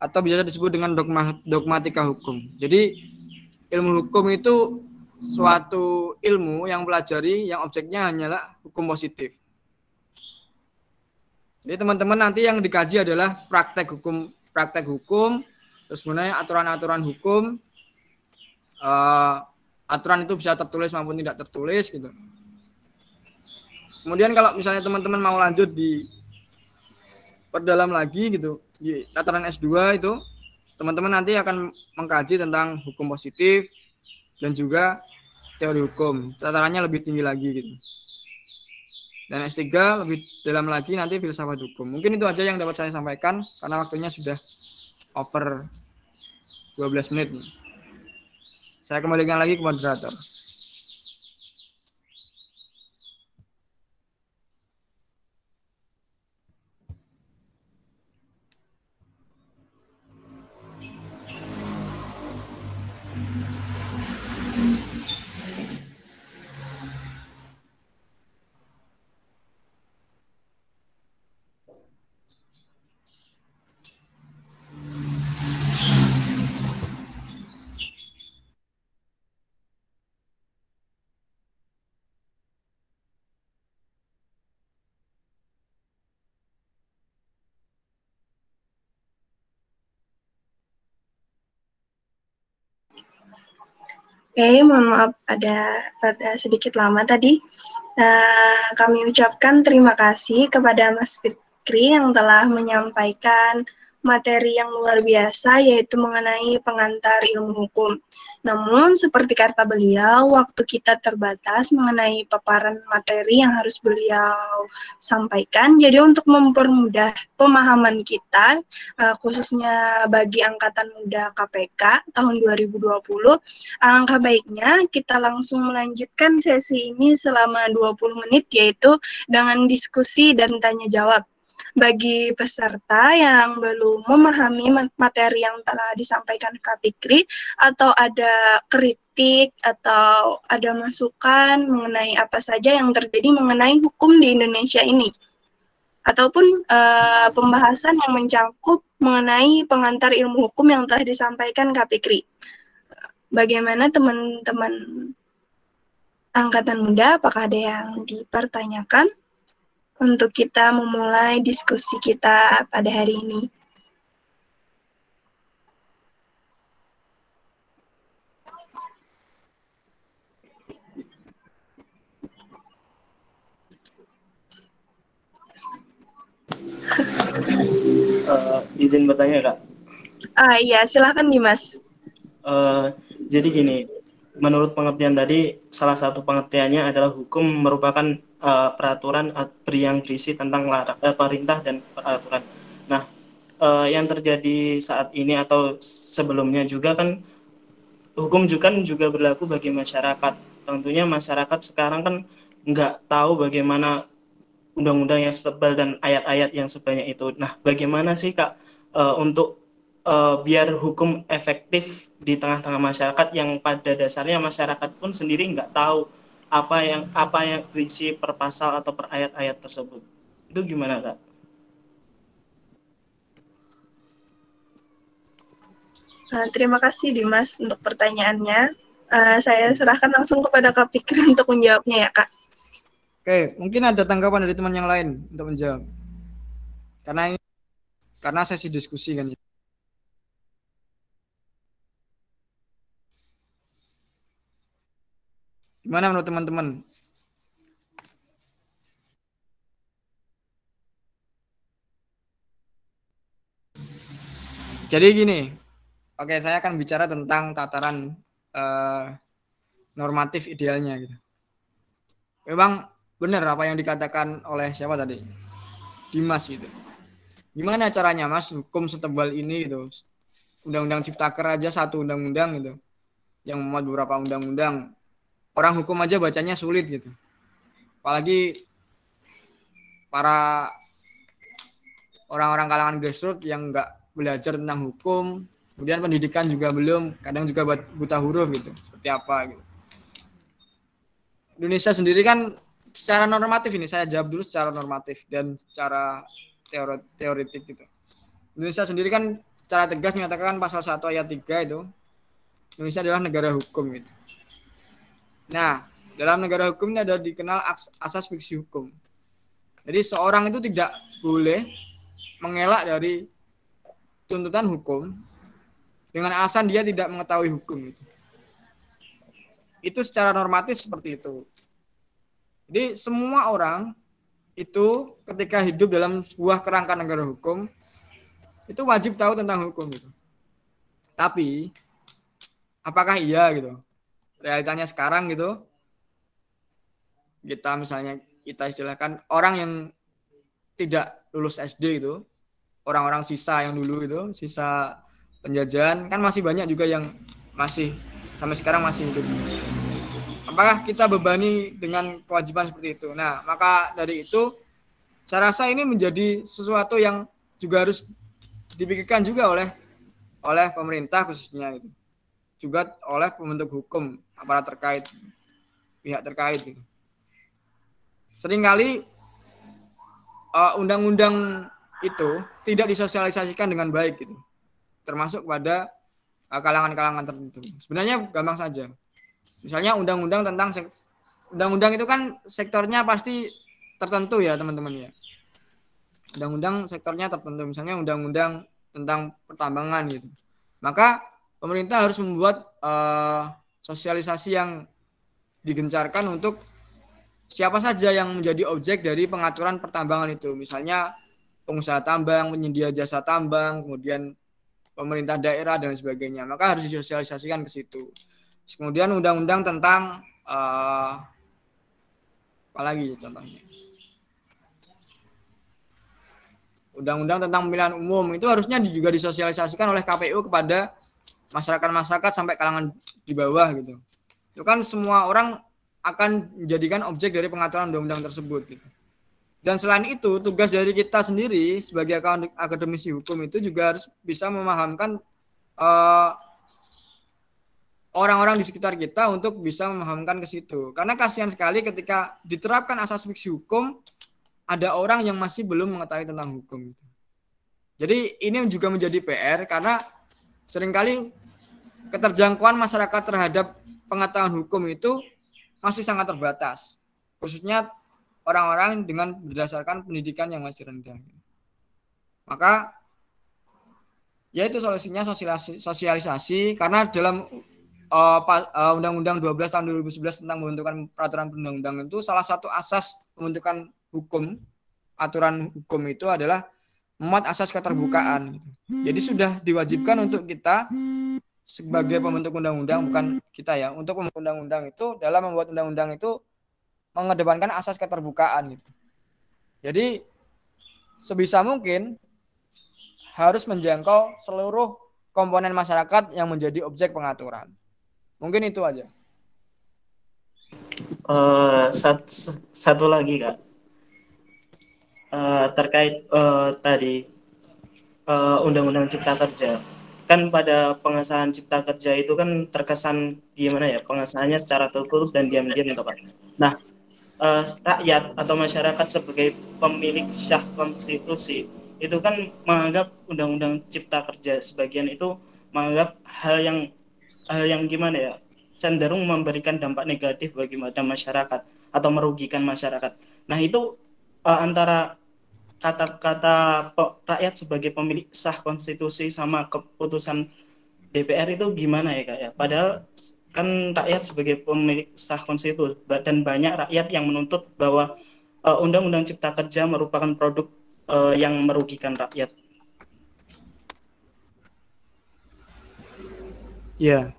atau biasa disebut dengan dogmatika hukum. Jadi ilmu hukum itu suatu ilmu yang pelajari yang objeknya hanyalah hukum positif. Jadi teman-teman nanti yang dikaji adalah praktek hukum, terus mengenai aturan-aturan hukum, aturan itu bisa tertulis maupun tidak tertulis gitu. Kemudian kalau misalnya teman-teman mau lanjut di perdalam lagi gitu di tataran S2 itu teman-teman nanti akan mengkaji tentang hukum positif dan juga teori hukum. Tatarannya lebih tinggi lagi gitu. Dan S3 lebih dalam lagi nanti filsafat hukum. Mungkin itu aja yang dapat saya sampaikan karena waktunya sudah over 12 menit. Saya kembalikan lagi ke moderator. Oke, mohon maaf ada sedikit lama tadi. Kami ucapkan terima kasih kepada Mas Fikri yang telah menyampaikan materi yang luar biasa, yaitu mengenai pengantar ilmu hukum. Namun, seperti kata beliau, waktu kita terbatas mengenai paparan materi yang harus beliau sampaikan. Jadi, untuk mempermudah pemahaman kita, khususnya bagi Angkatan Muda KPK tahun 2020, alangkah baiknya kita langsung melanjutkan sesi ini selama 20 menit, yaitu dengan diskusi dan tanya jawab. Bagi peserta yang belum memahami materi yang telah disampaikan Kak Fikri, atau ada kritik atau ada masukan mengenai apa saja yang terjadi mengenai hukum di Indonesia ini, ataupun pembahasan yang mencakup mengenai pengantar ilmu hukum yang telah disampaikan Kak Fikri. Bagaimana teman-teman Angkatan Muda, apakah ada yang dipertanyakan untuk kita memulai diskusi kita pada hari ini? Izin bertanya, Kak. Iya, silakan Dimas. Jadi gini, menurut pengertian tadi, salah satu pengertiannya adalah hukum merupakan peraturan yang berisi tentang perintah dan peraturan. Nah, yang terjadi saat ini atau sebelumnya juga kan hukum juga berlaku bagi masyarakat. Tentunya masyarakat sekarang kan nggak tahu bagaimana undang-undang yang setebal dan ayat-ayat yang sebanyak itu. Nah, bagaimana sih Kak untuk biar hukum efektif di tengah-tengah masyarakat yang pada dasarnya masyarakat pun sendiri nggak tahu apa yang berisi per pasal atau per ayat-ayat tersebut. Itu gimana, Kak? Terima kasih Dimas untuk pertanyaannya. Saya serahkan langsung kepada Kak Fikri untuk menjawabnya ya, Kak. Oke, mungkin ada tanggapan dari teman yang lain untuk menjawab. Karena sesi diskusi kan. Gimana menurut teman-teman? Jadi gini, oke, saya akan bicara tentang tataran normatif idealnya gitu. Memang benar apa yang dikatakan oleh siapa tadi? Dimas gitu. Gimana caranya Mas hukum setebal ini gitu undang-undang Ciptaker aja satu undang-undang gitu, yang memuat beberapa undang-undang, orang hukum aja bacanya sulit gitu. Apalagi para orang-orang kalangan grassroots yang nggak belajar tentang hukum, kemudian pendidikan juga belum, kadang juga buta huruf gitu, seperti apa gitu. Indonesia sendiri kan secara normatif, ini saya jawab dulu secara normatif dan secara teoretik gitu. Indonesia sendiri kan secara tegas menyatakan pasal 1 ayat 3 itu Indonesia adalah negara hukum gitu. Nah, dalam negara hukum ini ada dikenal asas fiksi hukum. Jadi seorang itu tidak boleh mengelak dari tuntutan hukum dengan alasan dia tidak mengetahui hukum gitu. Itu secara normatif seperti itu. Jadi semua orang itu ketika hidup dalam sebuah kerangka negara hukum itu wajib tahu tentang hukum gitu. Tapi apakah iya gitu? Realitanya sekarang gitu, kita misalnya kita istilahkan orang yang tidak lulus SD itu, orang-orang sisa yang dulu itu, sisa penjajahan, kan masih banyak juga yang masih sampai sekarang masih hidup. Apakah kita bebani dengan kewajiban seperti itu? Nah, maka dari itu saya rasa ini menjadi sesuatu yang juga harus dipikirkan juga oleh pemerintah khususnya itu, juga oleh pembentuk hukum, aparat terkait, pihak terkait gitu. Seringkali undang-undang itu tidak disosialisasikan dengan baik gitu, termasuk pada kalangan-kalangan tertentu. Sebenarnya gampang saja. Misalnya undang-undang itu kan sektornya pasti tertentu ya teman-teman ya. Undang-undang sektornya tertentu, misalnya undang-undang tentang pertambangan gitu. Maka pemerintah harus membuat sosialisasi yang digencarkan untuk siapa saja yang menjadi objek dari pengaturan pertambangan itu. Misalnya pengusaha tambang, penyedia jasa tambang, kemudian pemerintah daerah dan sebagainya. Maka harus disosialisasikan ke situ. Kemudian undang-undang tentang apa lagi contohnya? Undang-undang tentang pemilihan umum itu harusnya juga disosialisasikan oleh KPU kepada masyarakat sampai kalangan di bawah gitu. Itu kan semua orang akan menjadikan objek dari pengaturan undang-undang tersebut gitu. Dan selain itu, tugas dari kita sendiri sebagai akademisi hukum itu juga harus bisa memahamkan orang-orang di sekitar kita untuk bisa memahamkan ke situ. Karena kasihan sekali ketika diterapkan asas fiksi hukum, ada orang yang masih belum mengetahui tentang hukum. Jadi ini juga menjadi PR karena seringkali keterjangkauan masyarakat terhadap pengetahuan hukum itu masih sangat terbatas. Khususnya orang-orang dengan berdasarkan pendidikan yang masih rendah. Maka ya itu solusinya sosialisasi karena dalam Undang-Undang 12 tahun 2011 tentang pembentukan peraturan perundang-undangan itu salah satu asas pembentukan hukum, aturan hukum itu adalah memuat asas keterbukaan. Jadi sudah diwajibkan untuk kita sebagai pembentuk undang-undang, bukan kita ya, untuk pembentuk undang-undang itu dalam membuat undang-undang itu mengedepankan asas keterbukaan gitu. Jadi sebisa mungkin harus menjangkau seluruh komponen masyarakat yang menjadi objek pengaturan. Mungkin itu aja. Satu lagi Kak, terkait tadi Undang-Undang Cipta Kerja. Kan pada pengesahan Cipta Kerja itu kan terkesan gimana ya, pengesahannya secara tertutup dan diam-diam gitu Pak. Nah, rakyat atau masyarakat sebagai pemilik syah konstitusi itu kan menganggap Undang-Undang Cipta Kerja, sebagian itu menganggap hal yang gimana ya, cenderung memberikan dampak negatif bagi masyarakat atau merugikan masyarakat. Nah itu antara kata-kata rakyat sebagai pemilik sah konstitusi sama keputusan DPR itu gimana ya Kak ya? Padahal kan rakyat sebagai pemilik sah konstitusi dan banyak rakyat yang menuntut bahwa Undang-Undang Cipta Kerja merupakan produk yang merugikan rakyat. Ya,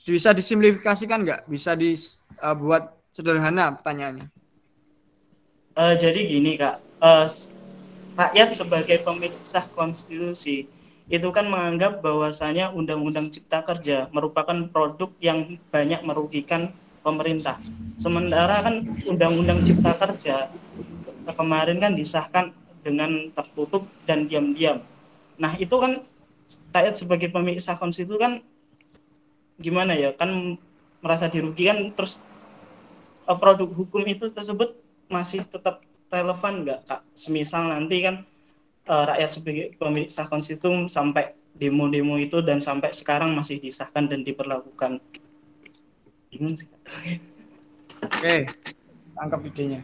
bisa disimplifikasikan nggak? Bisa dibuat sederhana pertanyaannya? Jadi gini Kak, rakyat sebagai pemilik sah konstitusi itu kan menganggap bahwasanya Undang-Undang Cipta Kerja merupakan produk yang banyak merugikan pemerintah. Sementara kan Undang-Undang Cipta Kerja kemarin kan disahkan dengan tertutup dan diam-diam. Nah itu kan rakyat sebagai pemilik sah konstitusi kan gimana ya, kan merasa dirugikan, terus produk hukum itu tersebut masih tetap relevan nggak Kak? Semisal nanti kan rakyat sebagai pemilik sah konstitusi sampai demo-demo itu dan sampai sekarang masih disahkan dan diberlakukan. Bingung sih. Oke, tangkap idenya.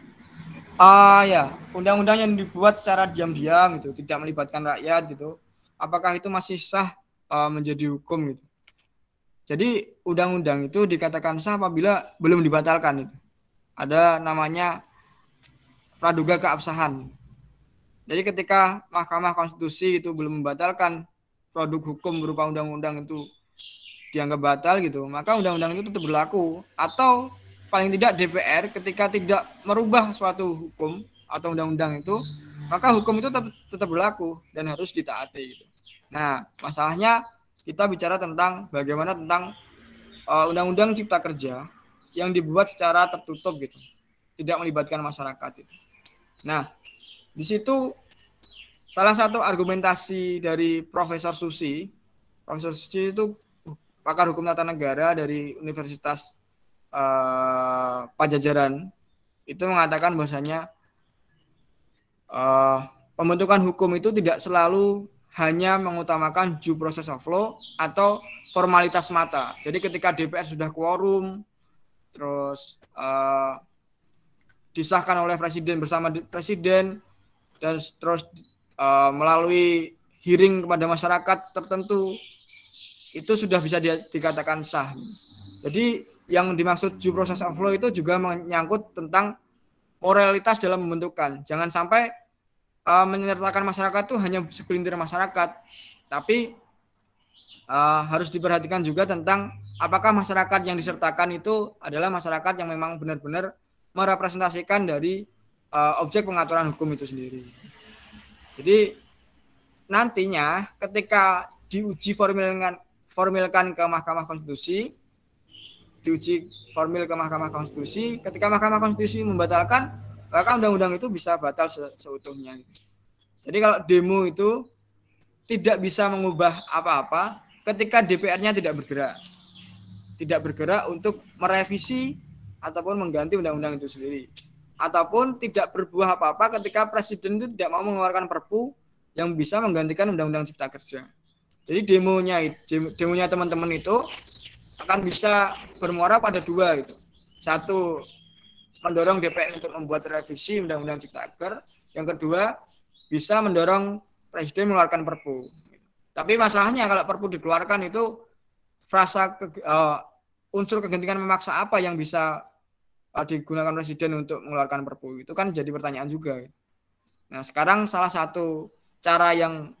Ya, undang-undang yang dibuat secara diam-diam gitu, tidak melibatkan rakyat gitu. Apakah itu masih sah menjadi hukum gitu? Jadi undang-undang itu dikatakan sah apabila belum dibatalkan itu. Ada namanya praduga keabsahan. Jadi ketika Mahkamah Konstitusi itu belum membatalkan produk hukum berupa undang-undang itu dianggap batal gitu, maka undang-undang itu tetap berlaku. Atau paling tidak DPR ketika tidak merubah suatu hukum atau undang-undang itu, maka hukum itu tetap berlaku dan harus ditaati gitu. Nah, masalahnya kita bicara tentang bagaimana tentang undang-undang Cipta Kerja yang dibuat secara tertutup gitu, tidak melibatkan masyarakat gitu. Nah, di situ salah satu argumentasi dari Profesor Susi itu pakar hukum tata negara dari Universitas Pajajaran, itu mengatakan bahwasanya pembentukan hukum itu tidak selalu hanya mengutamakan due process of law atau formalitas mata. Jadi ketika DPR sudah quorum, terus disahkan oleh presiden bersama presiden, dan terus melalui hearing kepada masyarakat tertentu, itu sudah bisa dikatakan sah. Jadi yang dimaksud due process of law itu juga menyangkut tentang moralitas dalam pembentukan. Jangan sampai menyertakan masyarakat itu hanya segelintir masyarakat, tapi harus diperhatikan juga tentang apakah masyarakat yang disertakan itu adalah masyarakat yang memang benar-benar merepresentasikan dari objek pengaturan hukum itu sendiri. Jadi nantinya ketika diuji formilkan ke Mahkamah Konstitusi, ketika Mahkamah Konstitusi membatalkan, maka undang-undang itu bisa batal seutuhnya. Jadi kalau demo itu tidak bisa mengubah apa-apa ketika DPR-nya tidak bergerak untuk merevisi ataupun mengganti undang-undang itu sendiri, ataupun tidak berbuah apa-apa ketika presiden itu tidak mau mengeluarkan perpu yang bisa menggantikan undang-undang Cipta Kerja. Jadi demonya teman-teman itu akan bisa bermuara pada dua gitu. Satu, mendorong DPR untuk membuat revisi undang-undang Cipta Kerja. Yang kedua, bisa mendorong presiden mengeluarkan perpu. Tapi masalahnya kalau perpu dikeluarkan itu unsur kegentingan memaksa apa yang bisa digunakan presiden untuk mengeluarkan perpu, itu kan jadi pertanyaan juga. Nah, sekarang salah satu cara yang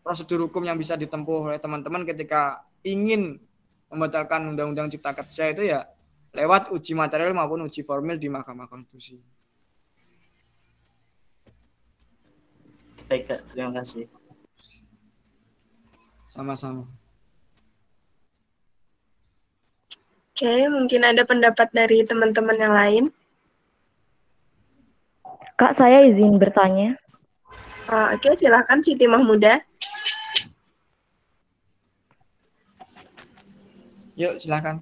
prosedur hukum yang bisa ditempuh oleh teman-teman ketika ingin membatalkan undang-undang Cipta Kerja itu ya lewat uji material maupun uji formil di Mahkamah Konstitusi. Baik, Kak. Terima kasih. Sama-sama. Oke, mungkin ada pendapat dari teman-teman yang lain. Kak, saya izin bertanya. Oke, silakan Siti Mahmuda. Yuk, silakan.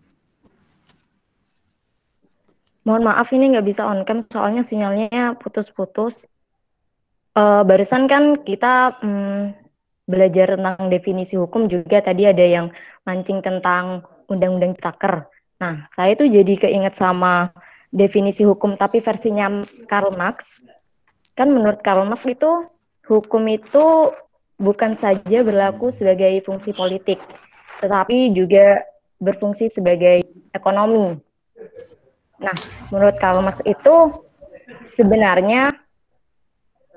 Mohon maaf ini nggak bisa on cam soalnya sinyalnya putus-putus. Barusan kan kita belajar tentang definisi hukum, juga tadi ada yang mancing tentang undang-undang Ciptaker. Nah, saya tuh jadi keinget sama definisi hukum tapi versinya Karl Marx. Kan menurut Karl Marx itu hukum itu bukan saja berlaku sebagai fungsi politik, tetapi juga berfungsi sebagai ekonomi. Nah, menurut Karl Marx itu sebenarnya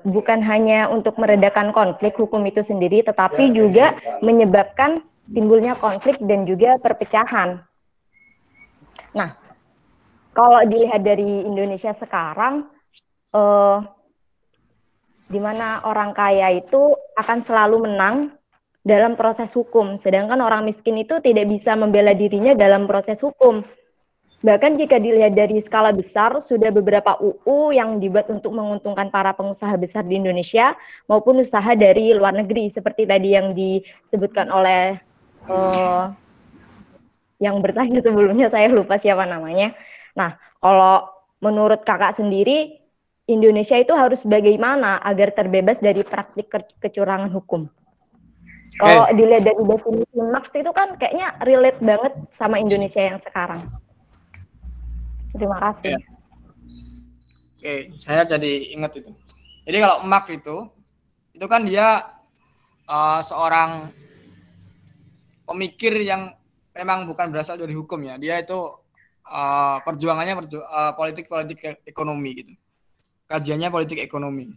bukan hanya untuk meredakan konflik hukum itu sendiri, tetapi juga menyebabkan timbulnya konflik dan juga perpecahan. Nah, kalau dilihat dari Indonesia sekarang, di mana orang kaya itu akan selalu menang dalam proses hukum, sedangkan orang miskin itu tidak bisa membela dirinya dalam proses hukum. Bahkan jika dilihat dari skala besar, sudah beberapa UU yang dibuat untuk menguntungkan para pengusaha besar di Indonesia maupun usaha dari luar negeri, seperti tadi yang disebutkan oleh yang bertanya sebelumnya, saya lupa siapa namanya. Nah, kalau menurut kakak sendiri, Indonesia itu harus bagaimana agar terbebas dari praktik kecurangan hukum? Kalau dilihat dari definisi Marx itu kan kayaknya relate banget sama Indonesia yang sekarang. Terima kasih. Oke, saya jadi ingat itu. Jadi kalau Marx itu kan dia seorang pemikir yang memang bukan berasal dari hukum ya. Dia itu perjuangannya politik ekonomi gitu. Kajiannya politik ekonomi.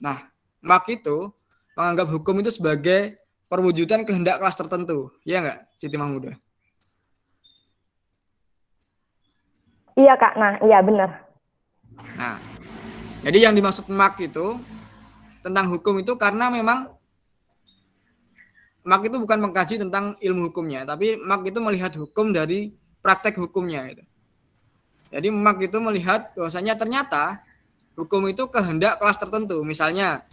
Nah, Marx itu menganggap hukum itu sebagai perwujudan kehendak kelas tertentu. Iya enggak, Siti Mahmudah? Iya Kak, nah iya benar. Nah, jadi yang dimaksud Marx itu tentang hukum itu karena memang Marx itu bukan mengkaji tentang ilmu hukumnya, tapi Marx itu melihat hukum dari praktek hukumnya. Gitu. Jadi Marx itu melihat bahwasanya ternyata hukum itu kehendak kelas tertentu. Misalnya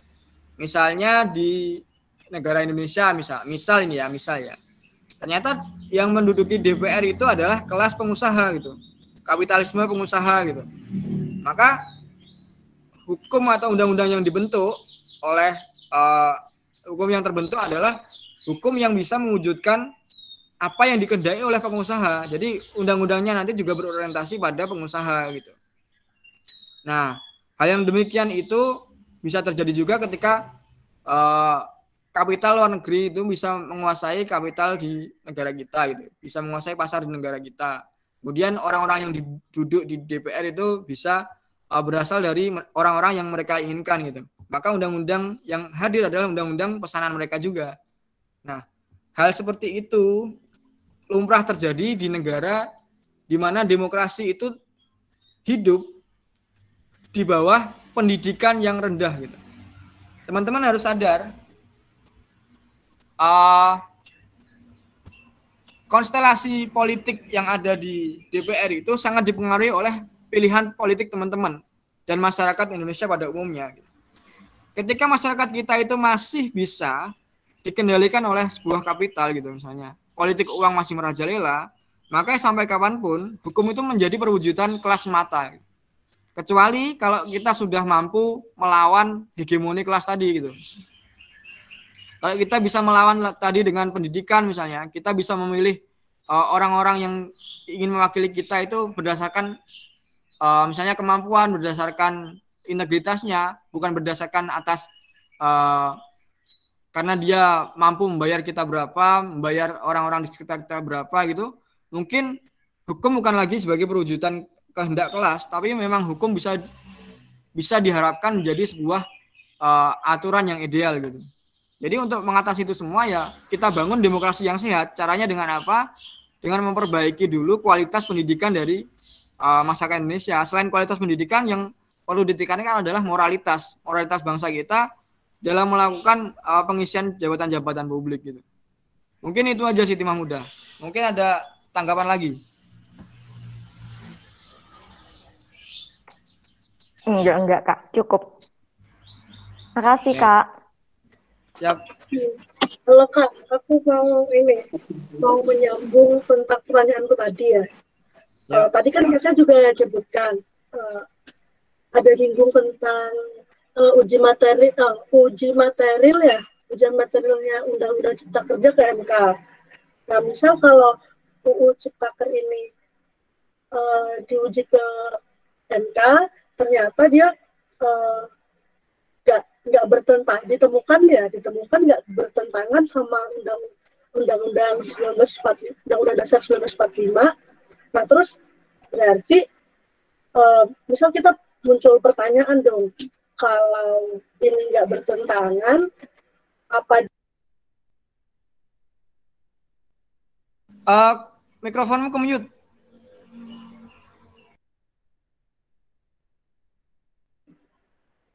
di negara Indonesia, misal ya. Ternyata yang menduduki DPR itu adalah kelas pengusaha gitu. Kapitalisme pengusaha gitu. Maka hukum atau undang-undang yang dibentuk oleh hukum yang terbentuk adalah hukum yang bisa mewujudkan apa yang dikehendaki oleh pengusaha. Jadi undang-undangnya nanti juga berorientasi pada pengusaha gitu. Nah, hal yang demikian itu bisa terjadi juga ketika kapital luar negeri itu bisa menguasai kapital di negara kita gitu, bisa menguasai pasar di negara kita. Kemudian orang-orang yang duduk di DPR itu bisa berasal dari orang-orang yang mereka inginkan gitu. Maka undang-undang yang hadir adalah undang-undang pesanan mereka juga. Nah, hal seperti itu lumrah terjadi di negara di mana demokrasi itu hidup di bawah pendidikan yang rendah gitu. Teman-teman harus sadar konstelasi politik yang ada di DPR itu sangat dipengaruhi oleh pilihan politik teman-teman dan masyarakat Indonesia pada umumnya. Ketika masyarakat kita itu masih bisa dikendalikan oleh sebuah kapital gitu misalnya, politik uang masih merajalela, maka sampai kapanpun hukum itu menjadi perwujudan kelas mata. Kecuali kalau kita sudah mampu melawan hegemoni kelas tadi gitu. Kalau kita bisa melawan tadi dengan pendidikan misalnya, kita bisa memilih orang-orang yang ingin mewakili kita itu berdasarkan misalnya kemampuan, berdasarkan integritasnya, bukan berdasarkan atas karena dia mampu membayar kita berapa, membayar orang-orang di sekitar kita berapa gitu. Mungkin hukum bukan lagi sebagai perwujudan kehendak kelas, tapi memang hukum bisa diharapkan menjadi sebuah aturan yang ideal gitu. Jadi untuk mengatasi itu semua ya kita bangun demokrasi yang sehat. Caranya dengan apa? Dengan memperbaiki dulu kualitas pendidikan dari masyarakat Indonesia. Selain kualitas pendidikan, yang perlu ditekankan adalah moralitas bangsa kita dalam melakukan pengisian jabatan-jabatan publik gitu. Mungkin itu aja Siti Mahmudah. Mungkin ada tanggapan lagi. Enggak Kak, cukup. Makasih Kak. Siap. Halo Kak, aku mau menyambung tentang pertanyaanku tadi ya. Tadi kan Kakak juga sebutkan ada nyinggung tentang uji materialnya Undang-Undang Cipta Kerja ke MK. Nah, misal kalau UU Ciptaker ini diuji ke MK, ternyata dia nggak ditemukan nggak bertentangan sama Undang-Undang Dasar 1945. Nah, terus berarti misal kita muncul pertanyaan dong, kalau ini nggak bertentangan, apa mikrofonmu ke mute.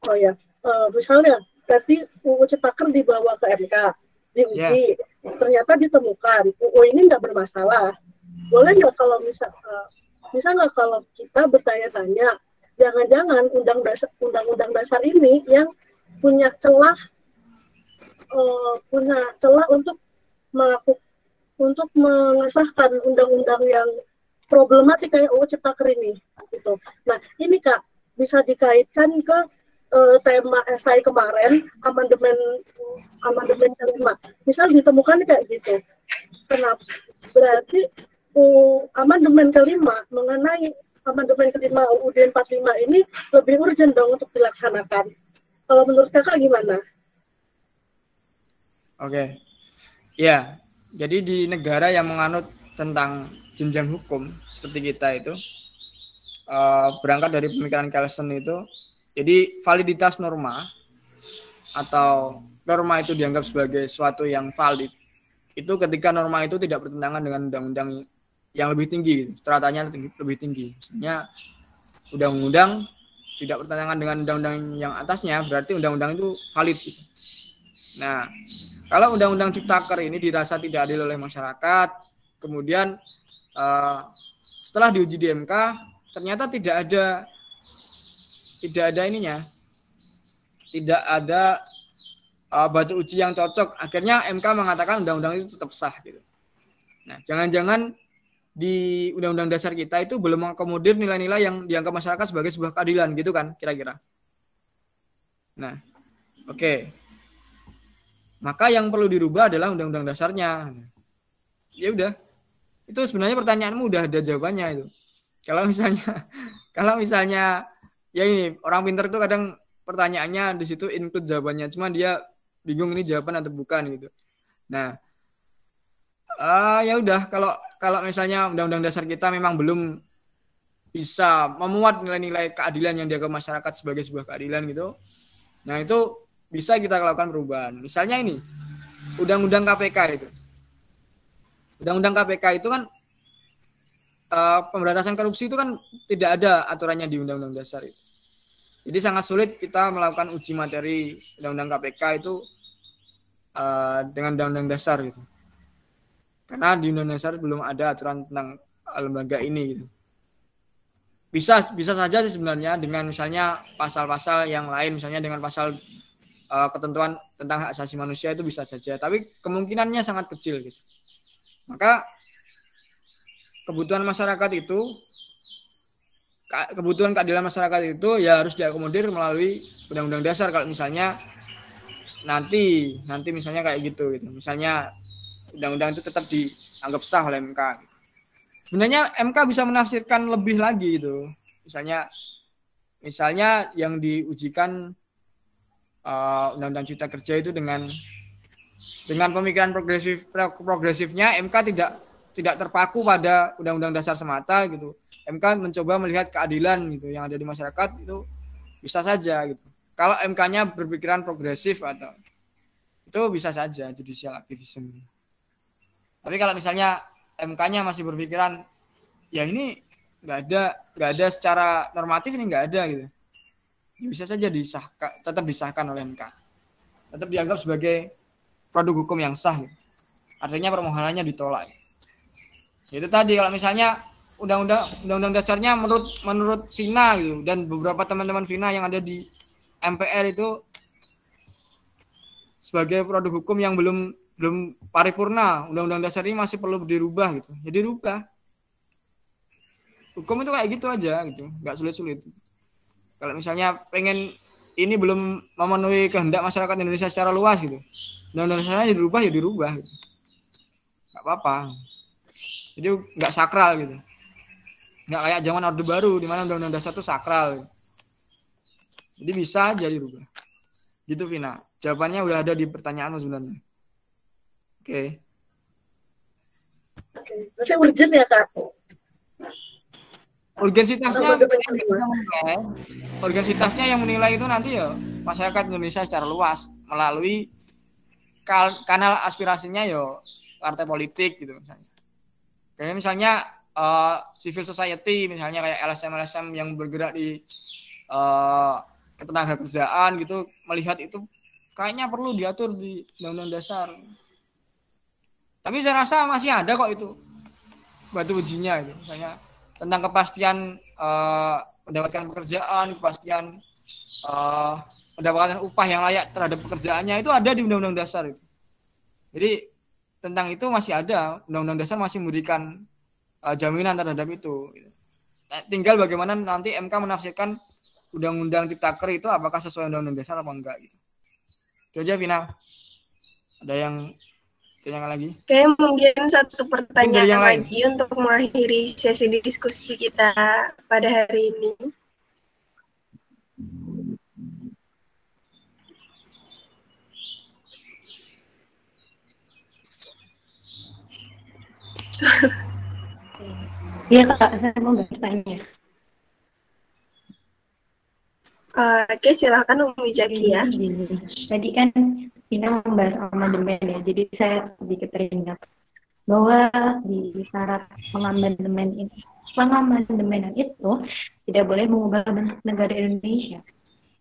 Oh ya, misalnya tadi UU Ciptaker dibawa ke MK, diuji, ternyata ditemukan UU ini nggak bermasalah. Boleh nggak kalau bisa nggak kalau kita bertanya-tanya, jangan-jangan undang-undang dasar ini yang punya celah untuk mengesahkan undang-undang yang problematik kayak UU Ciptaker ini gitu. Nah, ini Kak bisa dikaitkan ke tema esai kemarin, amandemen kelima. Misal ditemukan kayak gitu. Kenapa? Berarti amandemen kelima mengenai amandemen kelima UUD 45 ini lebih urgent dong untuk dilaksanakan. Kalau menurut Kakak gimana? Oke. Ya, jadi di negara yang menganut tentang jenjang hukum seperti kita itu, berangkat dari pemikiran Kelsen itu, jadi validitas norma atau norma itu dianggap sebagai sesuatu yang valid itu ketika norma itu tidak bertentangan dengan undang-undang yang lebih tinggi, stratanya lebih tinggi. Maksudnya undang-undang tidak bertentangan dengan undang-undang yang atasnya, berarti undang-undang itu valid. Nah, kalau undang-undang Ciptaker ini dirasa tidak adil oleh masyarakat, kemudian setelah diuji di MK ternyata tidak ada batu uji yang cocok, akhirnya MK mengatakan undang-undang itu tetap sah gitu. Nah, jangan-jangan di undang-undang dasar kita itu belum mengakomodir nilai-nilai yang dianggap masyarakat sebagai sebuah keadilan gitu kan kira-kira. Nah, oke. Maka yang perlu dirubah adalah undang-undang dasarnya. Ya udah. Itu sebenarnya pertanyaanmu udah ada jawabannya itu. Kalau misalnya ya ini orang pintar itu kadang pertanyaannya di situ include jawabannya, cuma dia bingung ini jawaban atau bukan gitu. Nah, ya udah kalau misalnya undang-undang dasar kita memang belum bisa memuat nilai-nilai keadilan yang dianggap masyarakat sebagai sebuah keadilan gitu. Nah, itu bisa kita lakukan perubahan. Misalnya ini undang-undang KPK itu. Undang-undang KPK itu kan pemberantasan korupsi itu kan tidak ada aturannya di undang-undang dasar itu. Jadi sangat sulit kita melakukan uji materi undang-undang KPK itu dengan undang-undang dasar gitu. Karena di undang-undang dasar belum ada aturan tentang lembaga ini gitu. Bisa saja sih sebenarnya dengan misalnya pasal-pasal yang lain, misalnya dengan pasal ketentuan tentang hak asasi manusia itu bisa saja, tapi kemungkinannya sangat kecil gitu. Maka kebutuhan keadilan masyarakat itu ya harus diakomodir melalui undang-undang dasar. Kalau misalnya nanti misalnya kayak gitu. Misalnya undang-undang itu tetap dianggap sah oleh MK. Sebenarnya MK bisa menafsirkan lebih lagi gitu. Misalnya yang diujikan undang-undang Cipta Kerja itu dengan pemikiran progresifnya MK tidak terpaku pada undang-undang dasar semata gitu. MK mencoba melihat keadilan gitu yang ada di masyarakat itu bisa saja gitu. Kalau MK-nya berpikiran progresif atau itu bisa saja judicial activism. Tapi kalau misalnya MK-nya masih berpikiran ya ini nggak ada secara normatif, ini nggak ada gitu, bisa saja tetap disahkan oleh MK, tetap dianggap sebagai produk hukum yang sah gitu. Artinya permohonannya ditolak. Itu tadi kalau misalnya undang-undang dasarnya menurut Vina gitu, dan beberapa teman-teman Vina yang ada di MPR itu sebagai produk hukum yang belum paripurna, undang-undang dasar ini masih perlu dirubah gitu. Jadi rubah. Hukum itu kayak gitu aja gitu, nggak sulit-sulit. Kalau misalnya pengen ini belum memenuhi kehendak masyarakat Indonesia secara luas gitu, undang-undang dasarnya dirubah ya dirubah gitu. Nggak apa-apa. Jadi nggak sakral gitu. Nggak kayak zaman Orde Baru di mana undang-undang dasar itu sakral. Jadi bisa aja dirubah. Gitu Vina. Jawabannya udah ada di pertanyaanmu sebenarnya. Oke. Berarti urgent ya, Kak? Urgensitasnya yang menilai itu nanti ya masyarakat Indonesia secara luas melalui kanal aspirasinya ya partai politik gitu misalnya. Kayak misalnya civil society misalnya kayak LSM yang bergerak di ketenaga kerjaan gitu, melihat itu kayaknya perlu diatur di Undang-Undang Dasar. Tapi saya rasa masih ada kok itu batu ujinya gitu. Misalnya tentang kepastian mendapatkan pekerjaan, kepastian mendapatkan upah yang layak terhadap pekerjaannya itu ada di Undang-Undang Dasar itu. Jadi tentang itu masih ada, Undang-Undang Dasar masih memberikan jaminan terhadap itu. Tinggal bagaimana nanti MK menafsirkan Undang-Undang Ciptaker itu apakah sesuai Undang-Undang Dasar apa enggak gitu. Itu aja, Vina. Ada yang tanyakan lagi? Oke, mungkin satu pertanyaan lain lagi untuk mengakhiri sesi diskusi kita pada hari ini. Iya Kak, saya mau bertanya. Oke, silakan Umi Jaki ya. Tadi kan Vina membahas amandemen ya, jadi saya sedikit teringat bahwa di syarat pengamandemenan itu tidak boleh mengubah bentuk negara Indonesia.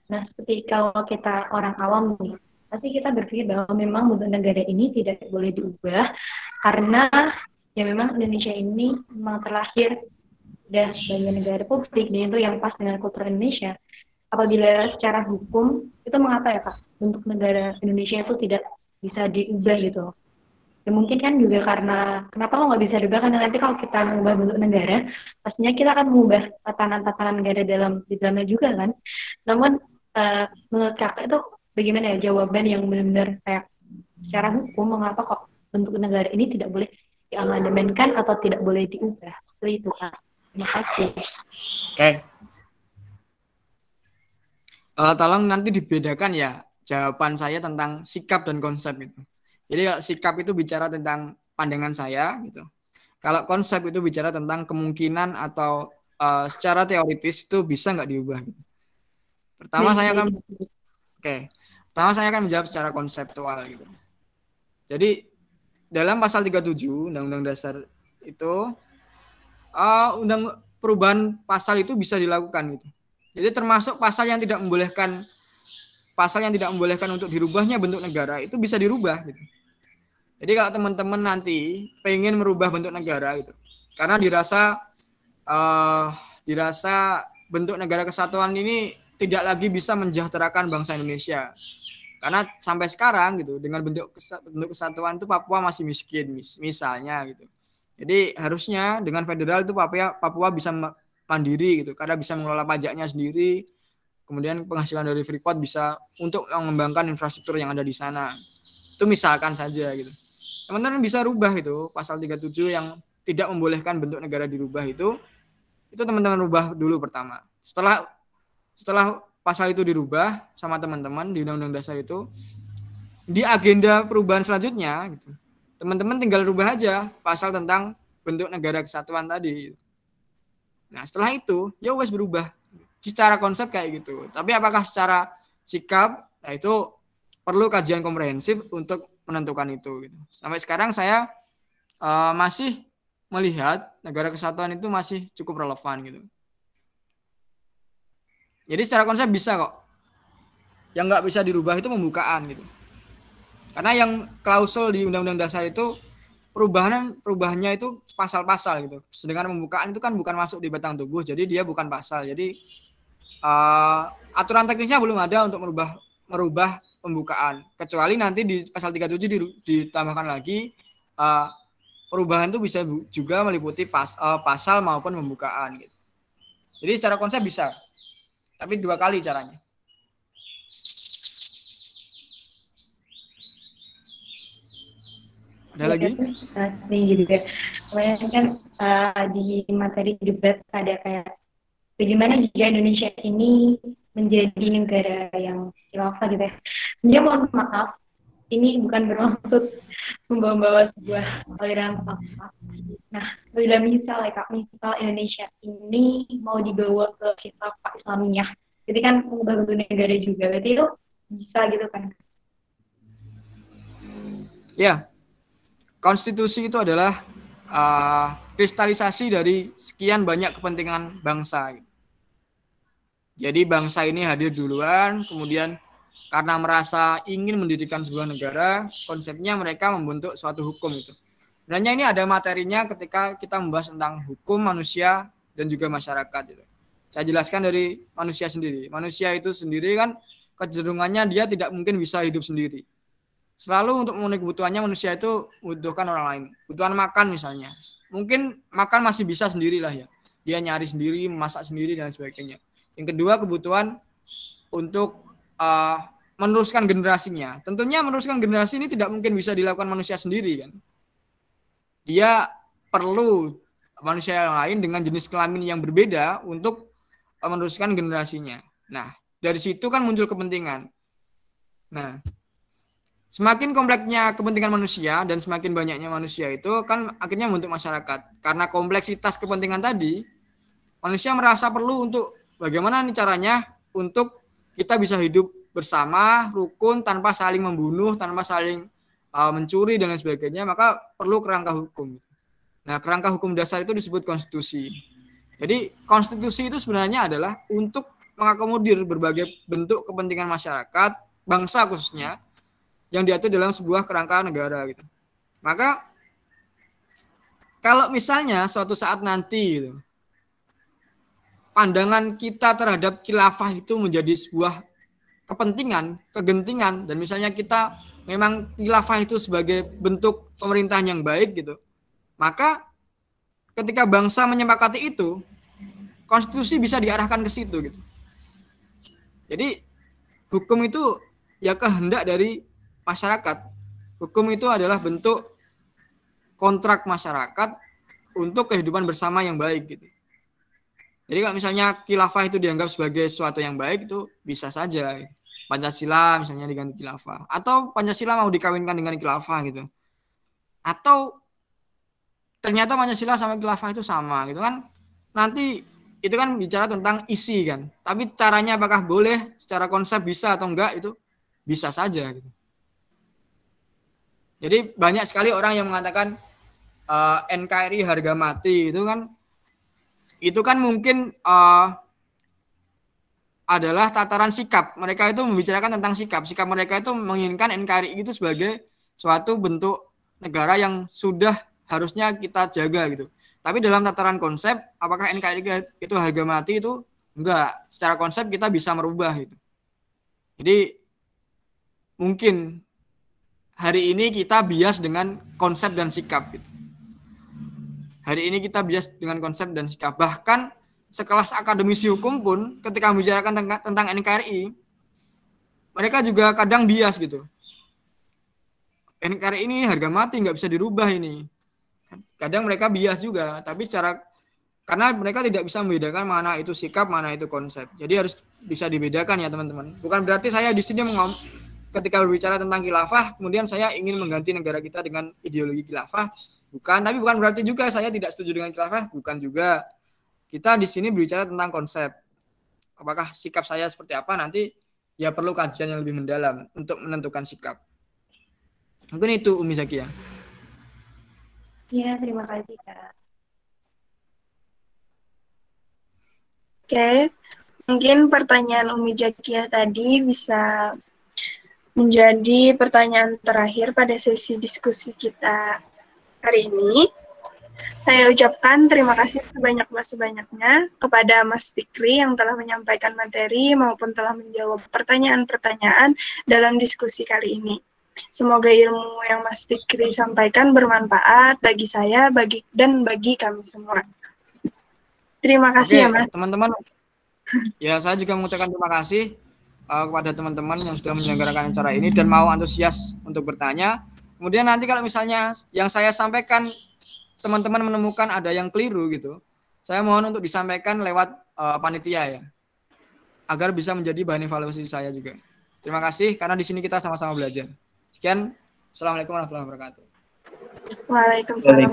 Nah, seperti kalau kita orang awam nih, pasti kita berpikir bahwa memang bentuk negara ini tidak boleh diubah karena ya memang Indonesia ini memang terlahir dan sebagai negara republik dan itu yang pas dengan kultur Indonesia. Apabila secara hukum itu mengapa ya Kak bentuk negara Indonesia itu tidak bisa diubah gitu? Ya mungkin kan juga karena kenapa lo nggak bisa diubah karena nanti kalau kita mengubah bentuk negara pastinya kita akan mengubah tatanan-tatanan negara di dalamnya juga kan. Namun menurut Kakak itu bagaimana ya jawaban yang benar-benar kayak secara hukum mengapa kok bentuk negara ini tidak boleh diamandemenkan atau tidak boleh diubah? Seperti itu Kak. Terima kasih. Oke. Tolong nanti dibedakan ya jawaban saya tentang sikap dan konsep itu. Jadi kalau sikap itu bicara tentang pandangan saya gitu. Kalau konsep itu bicara tentang kemungkinan atau secara teoritis itu bisa nggak diubah gitu. Pertama saya akan menjawab secara konseptual gitu. Jadi dalam pasal 37 Undang-Undang Dasar itu perubahan pasal itu bisa dilakukan gitu. Jadi termasuk pasal yang tidak membolehkan untuk dirubahnya bentuk negara itu bisa dirubah gitu. Jadi kalau teman-teman nanti pengen merubah bentuk negara gitu, karena dirasa bentuk negara kesatuan ini tidak lagi bisa mensejahterakan bangsa Indonesia. Karena sampai sekarang gitu dengan bentuk kesatuan itu Papua masih miskin misalnya gitu. Jadi harusnya dengan federal itu Papua bisa mandiri gitu, karena bisa mengelola pajaknya sendiri, kemudian penghasilan dari Freeport bisa untuk mengembangkan infrastruktur yang ada di sana. Itu misalkan saja gitu. Teman-teman bisa rubah itu pasal 37 yang tidak membolehkan bentuk negara dirubah itu teman-teman rubah dulu pertama. Setelah pasal itu dirubah sama teman-teman di Undang-Undang Dasar itu, di agenda perubahan selanjutnya gitu, teman-teman tinggal rubah aja pasal tentang bentuk negara kesatuan tadi. Nah setelah itu ya wes berubah secara konsep kayak gitu. Tapi apakah secara sikap, nah itu perlu kajian komprehensif untuk menentukan itu. Gitu. Sampai sekarang saya masih melihat negara kesatuan itu masih cukup relevan gitu. Jadi secara konsep bisa kok. Yang nggak bisa dirubah itu pembukaan gitu. Karena yang klausul di Undang-Undang Dasar itu perubahannya itu pasal-pasal gitu. Sedangkan pembukaan itu kan bukan masuk di batang tubuh, jadi dia bukan pasal. Jadi aturan teknisnya belum ada untuk merubah pembukaan. Kecuali nanti di pasal 37 ditambahkan lagi perubahan itu bisa juga meliputi pasal maupun pembukaan gitu. Jadi secara konsep bisa. Tapi 2 kali caranya. Ada lagi? Ini juga. Kemudian kan di materi debat ada kayak bagaimana jika Indonesia ini menjadi negara yang khilafah gitu ya. Sebenarnya mohon maaf, ini bukan bermaksud membawa sebuah aliran apa. Nah, bila misal Indonesia ini mau dibawa ke khilafah Islamiyah, jadi kan mengubah bentuk negara juga, berarti itu bisa gitu kan? Ya. Konstitusi itu adalah kristalisasi dari sekian banyak kepentingan bangsa. Jadi bangsa ini hadir duluan, kemudian karena merasa ingin mendirikan sebuah negara, konsepnya mereka membentuk suatu hukum itu. Sebenarnya ini ada materinya ketika kita membahas tentang hukum manusia dan juga masyarakat itu. Saya jelaskan dari manusia sendiri. Manusia itu sendiri kan kecenderungannya dia tidak mungkin bisa hidup sendiri. Selalu untuk memenuhi kebutuhannya manusia itu membutuhkan orang lain. Kebutuhan makan misalnya. Mungkin makan masih bisa sendirilah ya. Dia nyari sendiri, masak sendiri dan sebagainya. Yang kedua kebutuhan untuk meneruskan generasinya. Tentunya meneruskan generasi ini tidak mungkin bisa dilakukan manusia sendiri kan. Dia perlu manusia yang lain dengan jenis kelamin yang berbeda untuk meneruskan generasinya. Nah, dari situ kan muncul kepentingan. Nah, semakin kompleksnya kepentingan manusia dan semakin banyaknya manusia itu kan akhirnya membentuk masyarakat. Karena kompleksitas kepentingan tadi, manusia merasa perlu untuk bagaimana nih caranya untuk kita bisa hidup bersama, rukun, tanpa saling membunuh, tanpa saling mencuri dan lain sebagainya, maka perlu kerangka hukum. Nah, kerangka hukum dasar itu disebut konstitusi. Jadi, konstitusi itu sebenarnya adalah untuk mengakomodir berbagai bentuk kepentingan masyarakat, bangsa khususnya, yang diatur dalam sebuah kerangka negara gitu. Maka, kalau misalnya suatu saat nanti gitu, pandangan kita terhadap khilafah itu menjadi sebuah kepentingan, kegentingan, dan misalnya kita memang khilafah itu sebagai bentuk pemerintahan yang baik gitu, maka ketika bangsa menyepakati itu, konstitusi bisa diarahkan ke situ gitu. Jadi hukum itu ya kehendak dari masyarakat. Hukum itu adalah bentuk kontrak masyarakat untuk kehidupan bersama yang baik gitu. Jadi kalau misalnya khilafah itu dianggap sebagai sesuatu yang baik, itu bisa saja Pancasila misalnya diganti khilafah, atau Pancasila mau dikawinkan dengan khilafah gitu, atau ternyata Pancasila sama khilafah itu sama gitu kan. Nanti itu kan bicara tentang isi kan, tapi caranya apakah boleh secara konsep bisa atau enggak itu bisa saja gitu. Jadi banyak sekali orang yang mengatakan NKRI harga mati itu kan mungkin adalah tataran sikap. Mereka itu membicarakan tentang sikap. Sikap mereka itu menginginkan NKRI itu sebagai suatu bentuk negara yang sudah harusnya kita jaga gitu. Tapi dalam tataran konsep, apakah NKRI itu harga mati itu? Enggak. Secara konsep kita bisa merubah gitu. Jadi mungkin hari ini kita bias dengan konsep dan sikap gitu. Hari ini kita bias dengan konsep dan sikap. Bahkan sekelas akademisi hukum pun ketika membicarakan tentang NKRI, mereka juga kadang bias gitu. NKRI ini harga mati, nggak bisa dirubah ini. Kadang mereka bias juga, tapi karena mereka tidak bisa membedakan mana itu sikap, mana itu konsep. Jadi harus bisa dibedakan ya teman-teman. Bukan berarti saya di sini ketika berbicara tentang khilafah, kemudian saya ingin mengganti negara kita dengan ideologi khilafah. Bukan, tapi bukan berarti juga saya tidak setuju dengan khilafah, bukan juga. Kita di sini berbicara tentang konsep. Apakah sikap saya seperti apa nanti ya perlu kajian yang lebih mendalam untuk menentukan sikap. Mungkin itu Umi Zakia. Ya, terima kasih Kak. Oke, mungkin pertanyaan Umi Zakia tadi bisa menjadi pertanyaan terakhir pada sesi diskusi kita hari ini. Saya ucapkan terima kasih sebanyak-banyaknya kepada Mas Fikri yang telah menyampaikan materi maupun telah menjawab pertanyaan-pertanyaan dalam diskusi kali ini. Semoga ilmu yang Mas Fikri sampaikan bermanfaat bagi saya dan bagi kami semua. Terima kasih ya Mas. Teman-teman, ya saya juga mengucapkan terima kasih kepada teman-teman yang sudah menyelenggarakan acara ini dan mau antusias untuk bertanya. Kemudian nanti kalau misalnya yang saya sampaikan teman-teman menemukan ada yang keliru gitu, saya mohon untuk disampaikan lewat panitia ya, agar bisa menjadi bahan evaluasi saya juga. Terima kasih karena di sini kita sama-sama belajar. Sekian, Assalamualaikum warahmatullahi wabarakatuh. Waalaikumsalam.